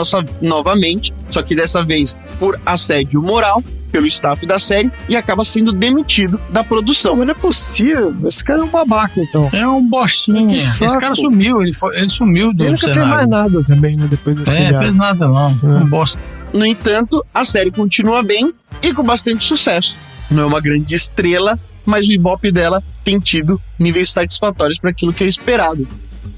novamente, só que dessa vez por assédio moral, pelo staff da série, e acaba sendo demitido da produção. Mas não é possível, esse cara é um babaca, então. É um bostinha. Que saco. Esse cara sumiu, ele sumiu do Ele nunca cenário. fez mais nada também, né, depois desse Fez nada não, um bosta. No entanto, a série continua bem e com bastante sucesso. Não é uma grande estrela, mas o ibope dela tem tido níveis satisfatórios para aquilo que é esperado.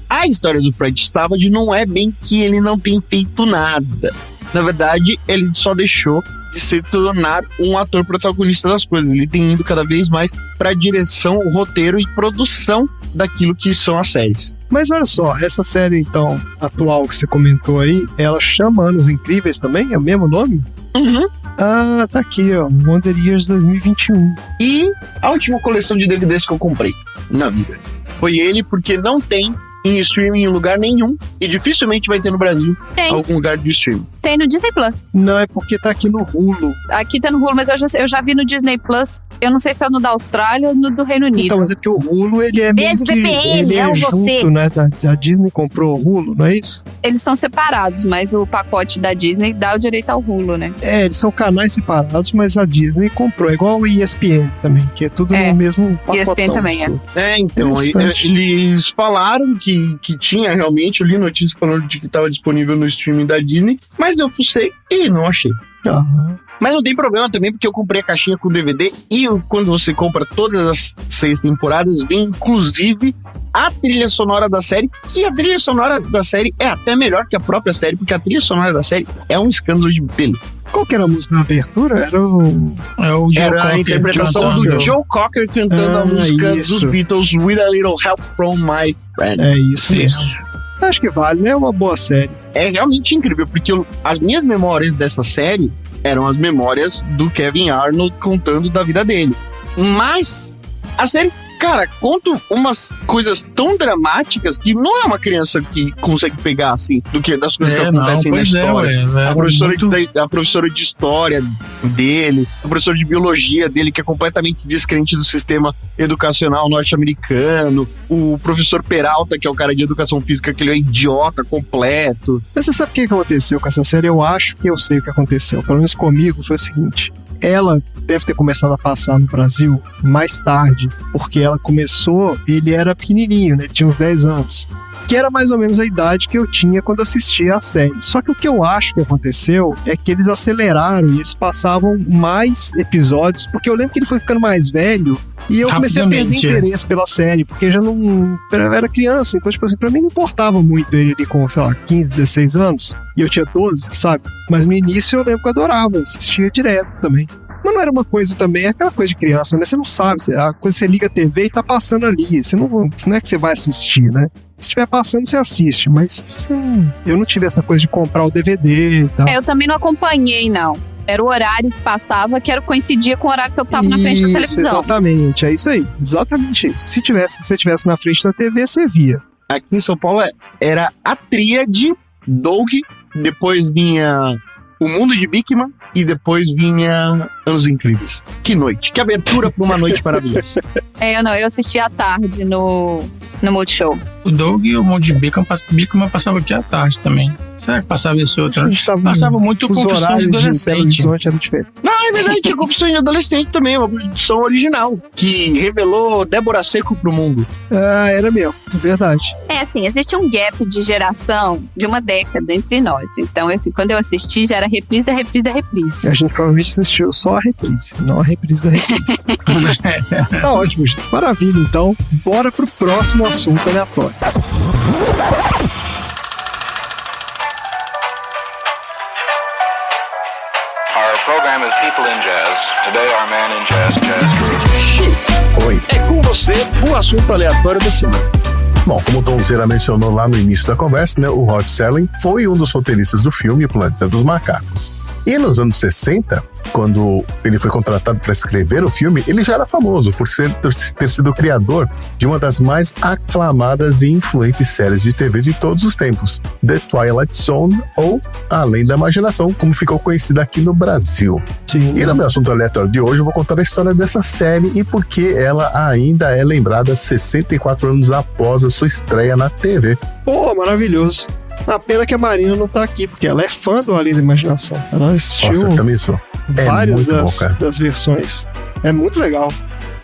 A história do Fred Savage não é bem que ele não tem feito nada. Na verdade, ele só deixou de se tornar um ator protagonista das coisas. Ele tem ido cada vez mais para a direção, o roteiro e produção daquilo que são as séries. Mas olha só, essa série, então, atual que você comentou aí, ela chama Anos Incríveis também? É o mesmo nome? Uhum. Ah, tá aqui, ó, Wonder Years 2021. E a última coleção de DVDs que eu comprei na vida foi ele, porque não tem em streaming em lugar nenhum e dificilmente vai ter no Brasil Tem. algum lugar de streaming. Tem no Disney Plus. Não, é porque tá aqui no Hulu. Aqui tá no Hulu, mas eu já vi no Disney Plus. Eu não sei se é no da Austrália ou no do Reino Unido. Então, mas é porque o Hulu, ele é meio Beijo, que... VPN, ele é você. junto, né? A Disney comprou o Hulu, não é isso? Eles são separados, mas o pacote da Disney dá o direito ao Hulu, né? É, eles são canais separados, mas a Disney comprou. É igual o ESPN também, que é tudo no mesmo pacotão. ESPN também é. Então, eles falaram que tinha realmente, eu li notícia falando de que estava disponível no streaming da Disney, mas eu fucei e não achei. Mas não tem problema também, porque eu comprei a caixinha com DVD e quando você compra todas as 6 temporadas, vem inclusive a trilha sonora da série, e a trilha sonora da série é até melhor que a própria série, porque a trilha sonora da série é um escândalo de pele. Qual que era a música na abertura? Era o Joe Era Cocker a interpretação cantando. do Joe Cocker cantando a música isso. dos Beatles, With a Little Help From My Friend. É isso mesmo. Acho que vale, né? É uma boa série. É realmente incrível, porque as minhas memórias dessa série eram as memórias do Kevin Arnold contando da vida dele. Mas a série, cara, conta umas coisas tão dramáticas que não é uma criança que consegue pegar, assim, do que das coisas que acontecem na história. A professora de história dele, a professora de biologia dele, que é completamente descrente do sistema educacional norte-americano, o professor Peralta, que é o cara de educação física, que ele é idiota completo. Mas você sabe o que aconteceu com essa série? Eu acho que eu sei o que aconteceu. Pelo menos comigo foi o seguinte. Ela deve ter começado a passar no Brasil mais tarde, porque ela começou, ele era pequenininho, né? Ele tinha uns 10 anos. Que era mais ou menos a idade que eu tinha quando assistia a série. Só que o que eu acho que aconteceu é que eles aceleraram e eles passavam mais episódios, porque eu lembro que ele foi ficando mais velho e eu comecei a perder interesse pela série, porque já não... Eu era criança, então, tipo assim, pra mim não importava muito ele ali com, sei lá, 15, 16 anos, e eu tinha 12, sabe? Mas no início eu lembro que eu adorava, assistia direto também. Mas não era uma coisa também, é aquela coisa de criança, né? Você não sabe, a coisa você liga a TV e tá passando ali, você não é que você vai assistir, né? Se estiver passando, você assiste, mas eu não tive essa coisa de comprar o DVD e tal. Eu também não acompanhei, não. Era o horário que passava, que coincidia com o horário que eu tava na frente da televisão. Exatamente, é isso aí. Exatamente isso. Se você estivesse na frente da TV, você via. Aqui em São Paulo era a tríade Doug, depois vinha O Mundo de Bikman e depois vinha Anos Incríveis. Que noite, que abertura para uma noite maravilhosa. Eu assistia à tarde no Multishow. O Doug e o Monte de Bikman passava aqui à tarde também. Será que passava esse outro? A gente tava Passava muito Confissão de Adolescente. Era diferente. Não, é verdade, tinha Confissão de Adolescente também, uma produção original, que revelou Débora Seco pro mundo. Ah, era mesmo, é verdade. Assim, existe um gap de geração de uma década entre nós. Então, quando eu assisti, já era reprise da reprise da reprise. A gente provavelmente assistiu só a reprise, não a reprise da reprise. Tá ótimo, gente. Maravilha, então. Bora pro próximo assunto aleatório. Our program is People in Jazz. Today our man in jazz group. Oi. É com você o assunto aleatório da semana. Bom, como o Tom Zera mencionou lá no início da conversa, né, o Rod Serling foi um dos roteiristas do filme O Planeta dos Macacos. E nos anos 60, quando ele foi contratado para escrever o filme, ele já era famoso por ter sido o criador de uma das mais aclamadas e influentes séries de TV de todos os tempos, The Twilight Zone, ou Além da Imaginação, como ficou conhecida aqui no Brasil. Sim. E no meu assunto aleatório de hoje, eu vou contar a história dessa série e por que ela ainda é lembrada 64 anos após a sua estreia na TV. Pô, maravilhoso. A pena que a Marina não tá aqui, porque ela é fã do Além da Imaginação. Ela assistiu Nossa, eu também sou. várias muito bom, cara. das versões. É muito legal.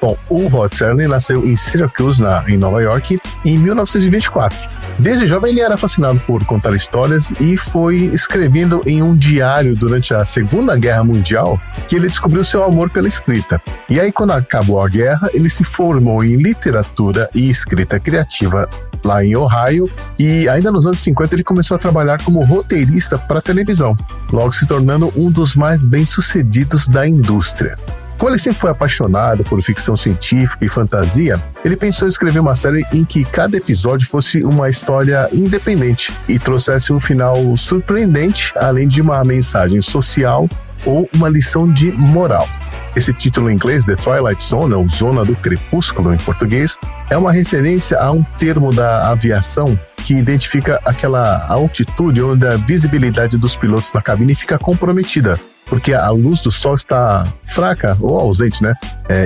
Bom, o Rod Serling nasceu em Syracuse, em Nova York, em 1924. Desde jovem ele era fascinado por contar histórias e foi escrevendo em um diário durante a Segunda Guerra Mundial que ele descobriu seu amor pela escrita. E aí, quando acabou a guerra, ele se formou em literatura e escrita criativa lá em Ohio, e ainda nos anos 50 ele começou a trabalhar como roteirista para televisão, logo se tornando um dos mais bem-sucedidos da indústria. Como ele sempre foi apaixonado por ficção científica e fantasia, ele pensou em escrever uma série em que cada episódio fosse uma história independente e trouxesse um final surpreendente, além de uma mensagem social ou uma lição de moral. Esse título em inglês, The Twilight Zone, ou Zona do Crepúsculo em português, é uma referência a um termo da aviação que identifica aquela altitude onde a visibilidade dos pilotos na cabine fica comprometida, porque a luz do sol está fraca ou ausente, né?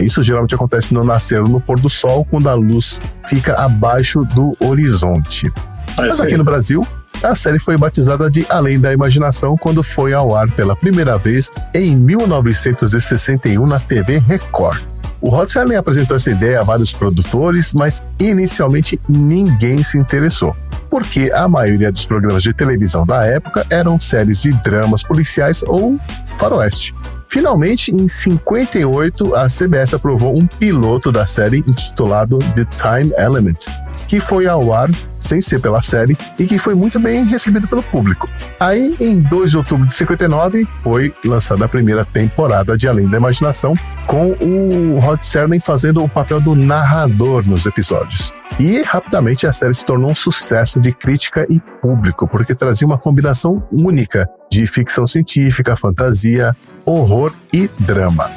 Isso geralmente acontece no nascer ou no pôr do sol, quando a luz fica abaixo do horizonte. Mas aqui no Brasil, a série foi batizada de Além da Imaginação quando foi ao ar pela primeira vez em 1961 na TV Record. O Rod Serling apresentou essa ideia a vários produtores, mas inicialmente ninguém se interessou, porque a maioria dos programas de televisão da época eram séries de dramas policiais ou faroeste. Finalmente, em 58, a CBS aprovou um piloto da série intitulado The Time Element, que foi ao ar sem ser pela série e que foi muito bem recebido pelo público. Aí, em 2 de outubro de 59, foi lançada a primeira temporada de Além da Imaginação, com o Rod Serling fazendo o papel do narrador nos episódios. E, rapidamente, a série se tornou um sucesso de crítica e público, porque trazia uma combinação única de ficção científica, fantasia, horror e drama.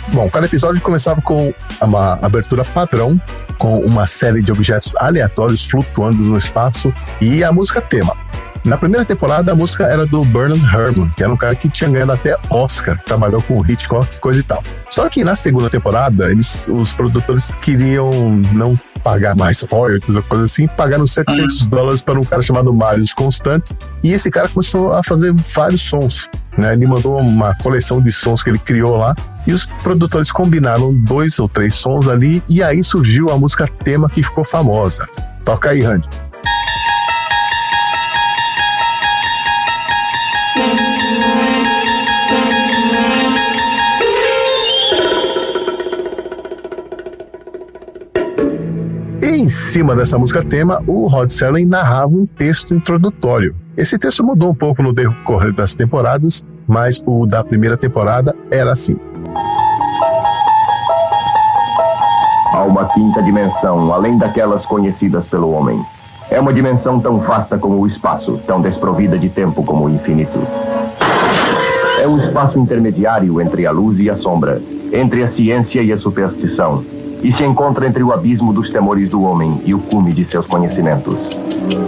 Bom, cada episódio começava com uma abertura padrão, com uma série de objetos aleatórios flutuando no espaço e a música tema. Na primeira temporada, a música era do Bernard Herrmann, que era um cara que tinha ganhado até Oscar, trabalhou com Hitchcock e coisa e tal. Só que na segunda temporada, os produtores queriam não pagar mais royalties ou coisa assim, pagaram $700 para um cara chamado Marius Constantz, e esse cara começou a fazer vários sons, né? Ele mandou uma coleção de sons que ele criou lá, e os produtores combinaram 2 ou 3 sons ali, e aí surgiu a música tema que ficou famosa. Toca aí, Randy. Em cima dessa música tema, o Rod Serling narrava um texto introdutório. Esse texto mudou um pouco no decorrer das temporadas, mas o da primeira temporada era assim. Há uma quinta dimensão, além daquelas conhecidas pelo homem. É uma dimensão tão vasta como o espaço, tão desprovida de tempo como o infinito. É É o espaço intermediário entre a luz e a sombra, entre a ciência e a superstição, e se encontra entre o abismo dos temores do homem e o cume de seus conhecimentos.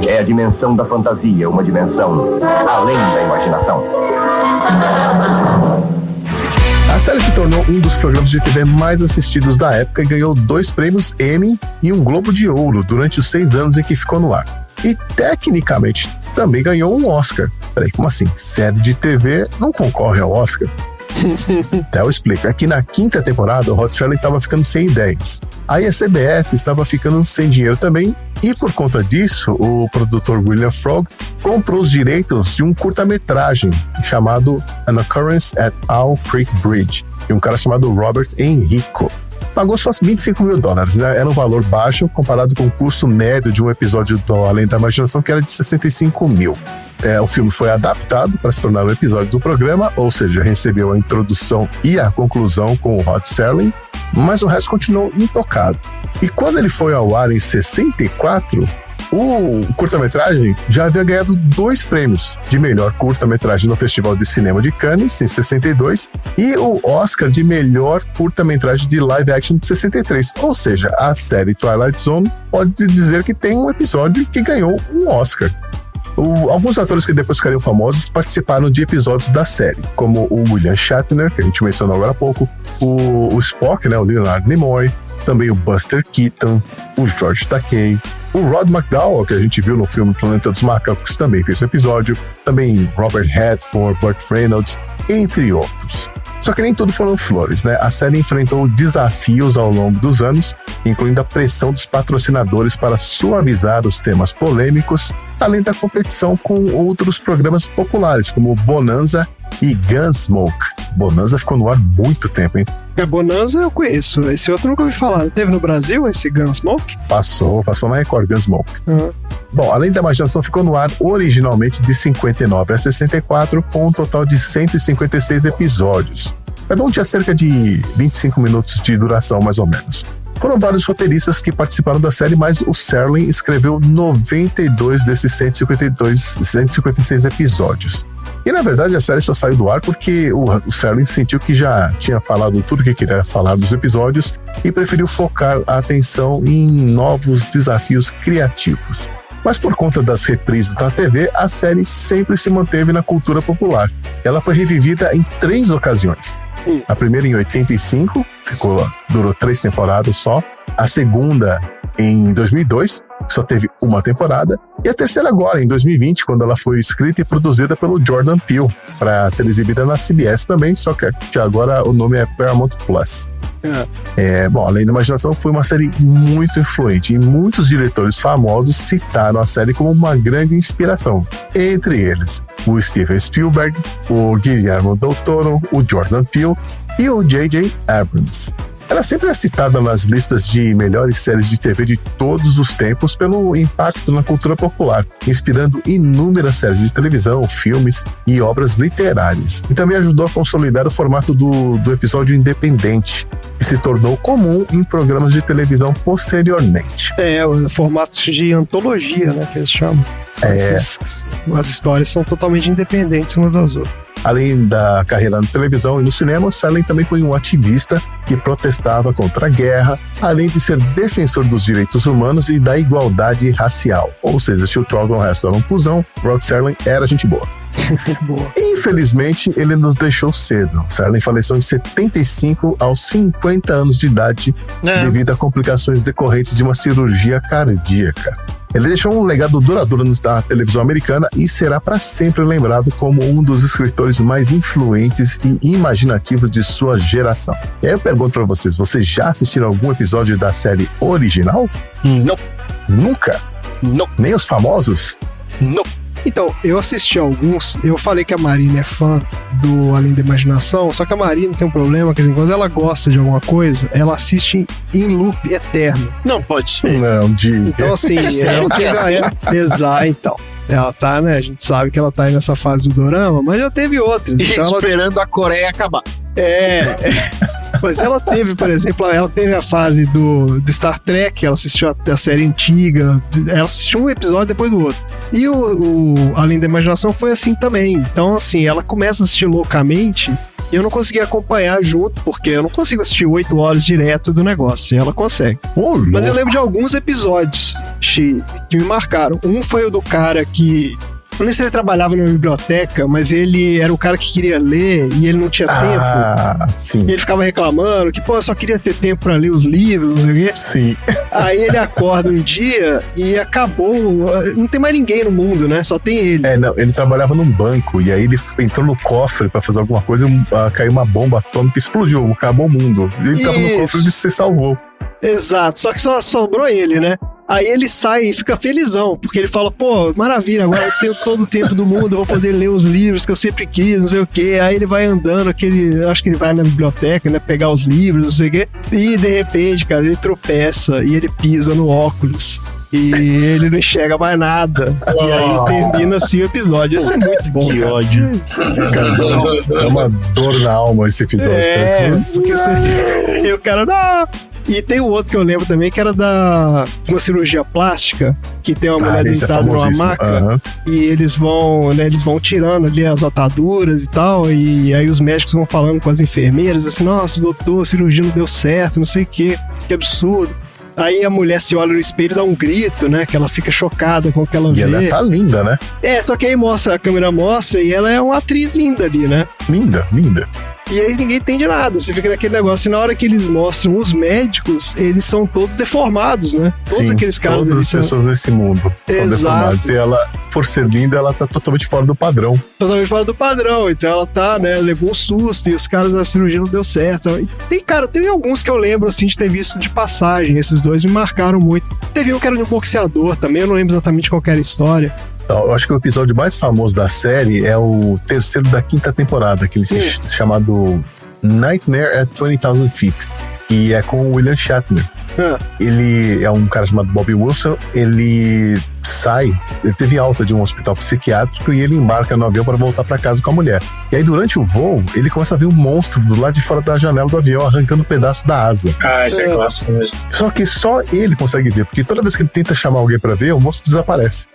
É a dimensão da fantasia, uma dimensão além da imaginação. A série se tornou um dos programas de TV mais assistidos da época e ganhou 2 prêmios Emmy e um Globo de Ouro durante os 6 anos em que ficou no ar. E, tecnicamente, também ganhou um Oscar. Peraí, como assim? Série de TV não concorre ao Oscar? Até eu explico. É que na 5ª temporada, o Rod Serling estava ficando sem ideias. Aí a CBS estava ficando sem dinheiro também, e por conta disso, o produtor William Frog comprou os direitos de um curta-metragem chamado An Occurrence at Owl Creek Bridge, de um cara chamado Robert Enrico. Pagou só $25 mil, né? Era um valor baixo comparado com o custo médio de um episódio do Além da Imaginação, que era de 65 mil. O filme foi adaptado para se tornar um episódio do programa, ou seja, recebeu a introdução e a conclusão com o Rod Serling, mas o resto continuou intocado. E quando ele foi ao ar em 64, o curta-metragem já havia ganhado 2 prêmios de melhor curta-metragem no Festival de Cinema de Cannes, em 62, e o Oscar de melhor curta-metragem de live action de 63. Ou seja, a série Twilight Zone pode dizer que tem um episódio que ganhou um Oscar. Alguns atores que depois ficariam famosos participaram de episódios da série, como o William Shatner, que a gente mencionou agora há pouco, o Spock, né, o Leonard Nimoy, também o Buster Keaton, o George Takei, o Rod McDowell, que a gente viu no filme Planeta dos Macacos, também fez um episódio, também Robert Redford, Burt Reynolds, entre outros. Só que nem tudo foram flores, né? A série enfrentou desafios ao longo dos anos, incluindo a pressão dos patrocinadores para suavizar os temas polêmicos, além da competição com outros programas populares, como Bonanza e Gunsmoke. Bonanza ficou no ar muito tempo, hein? A Bonanza eu conheço, esse outro eu nunca ouvi falar. Teve no Brasil esse Gunsmoke? Passou na Record, Gunsmoke. Bom, Além da Imaginação ficou no ar originalmente de 59 a 64, com um total de 156 episódios. Cada um tinha cerca de 25 minutos de duração, mais ou menos. Foram vários roteiristas que participaram da série, mas o Serling escreveu 92 desses 156 episódios. E, na verdade, a série só saiu do ar porque o Serling sentiu que já tinha falado tudo o que queria falar dos episódios e preferiu focar a atenção em novos desafios criativos. Mas por conta das reprises da TV, a série sempre se manteve na cultura popular. Ela foi revivida em 3 ocasiões. A primeira em 85, durou 3 temporadas só. A segunda em 2002, que só teve 1 temporada. E a terceira agora, em 2020, quando ela foi escrita e produzida pelo Jordan Peele, para ser exibida na CBS também, só que agora o nome é Paramount Plus. Bom, Além da Imaginação foi uma série muito influente e muitos diretores famosos citaram a série como uma grande inspiração. Entre eles, o Steven Spielberg, o Guillermo del Toro, o Jordan Peele e o J.J. Abrams. Ela sempre é citada nas listas de melhores séries de TV de todos os tempos pelo impacto na cultura popular, inspirando inúmeras séries de televisão, filmes e obras literárias. E também ajudou a consolidar o formato do episódio independente, que se tornou comum em programas de televisão posteriormente. O formato de antologia, né, que eles chamam. As histórias são totalmente independentes umas das outras. Além da carreira na televisão e no cinema, Serling também foi um ativista que protestava contra a guerra, além de ser defensor dos direitos humanos e da igualdade racial. Ou seja, se o Charlton Heston era um cuzão, Rod Serling era gente boa. Boa. Infelizmente, ele nos deixou cedo. Serling faleceu em 75 aos 50 anos de idade devido a complicações decorrentes de uma cirurgia cardíaca. Ele deixou um legado duradouro na televisão americana e será para sempre lembrado como um dos escritores mais influentes e imaginativos de sua geração. E aí eu pergunto para vocês já assistiram algum episódio da série original? Não. Nunca? Não. Nem os famosos? Não. Então, eu assisti alguns, eu falei que a Marina é fã do Além da Imaginação, só que a Marina tem um problema, quer dizer, quando ela gosta de alguma coisa, ela assiste em loop eterno. Não pode ser. Não, Então, assim, ela tem exato, então. Ela tá, né, a gente sabe que ela tá aí nessa fase do dorama, mas já teve outras. Então esperando a Coreia acabar. Mas ela teve, por exemplo, ela teve a fase do Star Trek, ela assistiu a série antiga, ela assistiu um episódio depois do outro. E o Além da Imaginação foi assim também. Então, assim, ela começa a assistir loucamente e eu não consegui acompanhar junto, porque eu não consigo assistir 8 horas direto do negócio, e ela consegue. Mas eu lembro de alguns episódios que me marcaram. Um foi o do cara que... Não sei se ele trabalhava numa biblioteca, mas ele era o cara que queria ler e ele não tinha tempo. Sim. E ele ficava reclamando que, eu só queria ter tempo pra ler os livros, não sei o quê. Sim. Aí ele acorda um dia e acabou. Não tem mais ninguém no mundo, né? Só tem ele. Não, ele trabalhava num banco e aí ele entrou no cofre pra fazer alguma coisa e caiu uma bomba atômica e explodiu, acabou o mundo. E ele tava no cofre e se salvou. Exato, só que só sobrou ele, né? Aí ele sai e fica felizão, porque ele fala, maravilha, agora eu tenho todo o tempo do mundo, eu vou poder ler os livros que eu sempre quis, não sei o quê. Aí ele vai andando, acho que ele vai na biblioteca, né, pegar os livros, não sei o quê. E de repente, cara, ele tropeça e ele pisa no óculos. E ele não enxerga mais nada. E aí termina assim o episódio. Isso é muito bom. Que cara. ódio. É uma dor na alma esse episódio. Porque e o cara, não. E tem o outro que eu lembro também, que era uma cirurgia plástica, que tem uma mulher deitada numa maca, e eles vão tirando ali as ataduras e tal, e aí os médicos vão falando com as enfermeiras, assim, nossa, doutor, a cirurgia não deu certo, não sei o que absurdo. Aí a mulher se olha no espelho e dá um grito, né? Que ela fica chocada com o que ela vê. E ela tá linda, né? Só que aí a câmera mostra e ela é uma atriz linda ali, né? Linda. E aí ninguém entende nada, você fica naquele negócio. E na hora que eles mostram os médicos, eles são todos deformados, né? Todos aqueles caras. Todas as pessoas nesse mundo são deformadas. E ela, por ser linda, ela tá totalmente fora do padrão. Totalmente fora do padrão. Então ela tá, né? Levou um susto e os caras da cirurgia não deu certo. E tem alguns que eu lembro, assim, de ter visto de passagem. Esses dois me marcaram muito. Teve um que era de um boxeador também, eu não lembro exatamente qual era a história. Eu acho que o episódio mais famoso da série é o terceiro da 5ª temporada, que ele se chamado Nightmare at 20,000 Feet, e é com o William Shatner. Ele é um cara chamado Bobby Wilson, ele teve alta de um hospital psiquiátrico e ele embarca no avião para voltar para casa com a mulher. E aí, durante o voo, ele começa a ver um monstro do lado de fora da janela do avião, arrancando um pedaço da asa. Isso é clássico mesmo. Só que só ele consegue ver, porque toda vez que ele tenta chamar alguém para ver, o monstro desaparece.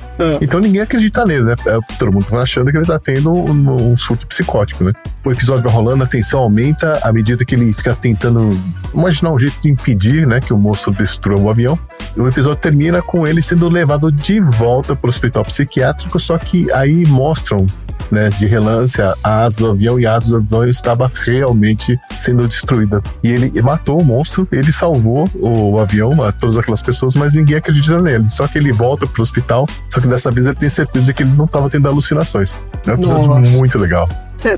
Então ninguém acredita nele, né? Todo mundo tá achando que ele tá tendo um surto psicótico, né? O episódio vai rolando, a tensão aumenta à medida que ele fica tentando imaginar um jeito de impedir, né, que o monstro destrua o avião. E o episódio termina com ele sendo levado de volta pro hospital psiquiátrico, só que aí mostram, né, de relance a asa do avião, e a asa do avião estava realmente sendo destruída. E ele matou o monstro, ele salvou o avião, todas aquelas pessoas, mas ninguém acredita nele. Só que ele volta pro hospital, só que dessa vez ele tem certeza de que ele não estava tendo alucinações. É um episódio muito legal.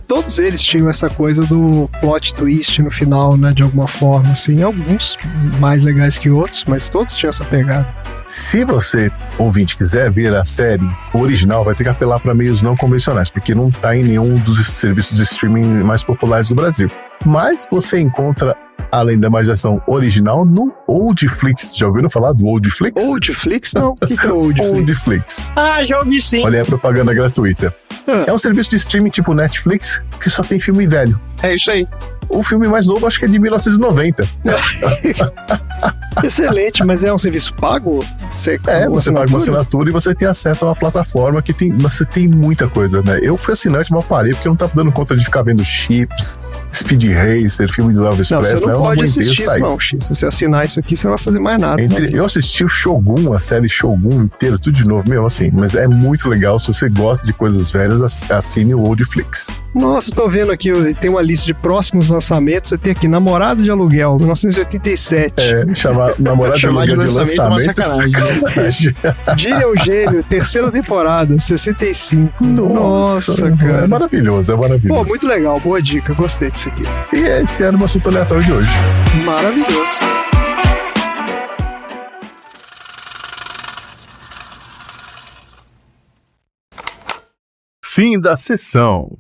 Todos eles tinham essa coisa do plot twist no final, né, de alguma forma, assim, alguns mais legais que outros, mas todos tinham essa pegada. Se você, ouvinte, quiser ver a série original, vai ter que apelar para meios não convencionais, porque não tá em nenhum dos serviços de streaming mais populares do Brasil. Mas você encontra Além da Imaginação original no Oldflix. Já ouviram falar do Oldflix? Oldflix? Não. O que é Oldflix? Oldflix. Já ouvi sim. Olha aí a propaganda gratuita. É um serviço de streaming tipo Netflix, que só tem filme velho. É isso aí. O filme mais novo acho que é de 1990. Excelente, mas é um serviço pago? Você paga uma assinatura e você tem acesso a uma plataforma que você tem muita coisa, né? Eu fui assinante, mas parei porque eu não tava dando conta de ficar vendo Chips, Speed Racer, filme do Elvis Presley. Você não pode assistir isso não, X. Se você assinar isso aqui, você não vai fazer mais nada. Eu assisti o Shogun, a série Shogun inteira, tudo de novo, mesmo assim. Mas é muito legal. Se você gosta de coisas velhas, assine o Oldflix. Nossa, tô vendo aqui, tem uma lista de próximos lançamentos. Você tem aqui Namorado de Aluguel, 1987. Chama Namorado de Aluguel de lançamento. Dia o Gênio, 3ª temporada, 65. Nossa, cara. É maravilhoso, é maravilhoso. Pô, muito legal, boa dica, gostei disso aqui. E esse era o meu assunto aleatório de hoje. Maravilhoso. Fim da sessão.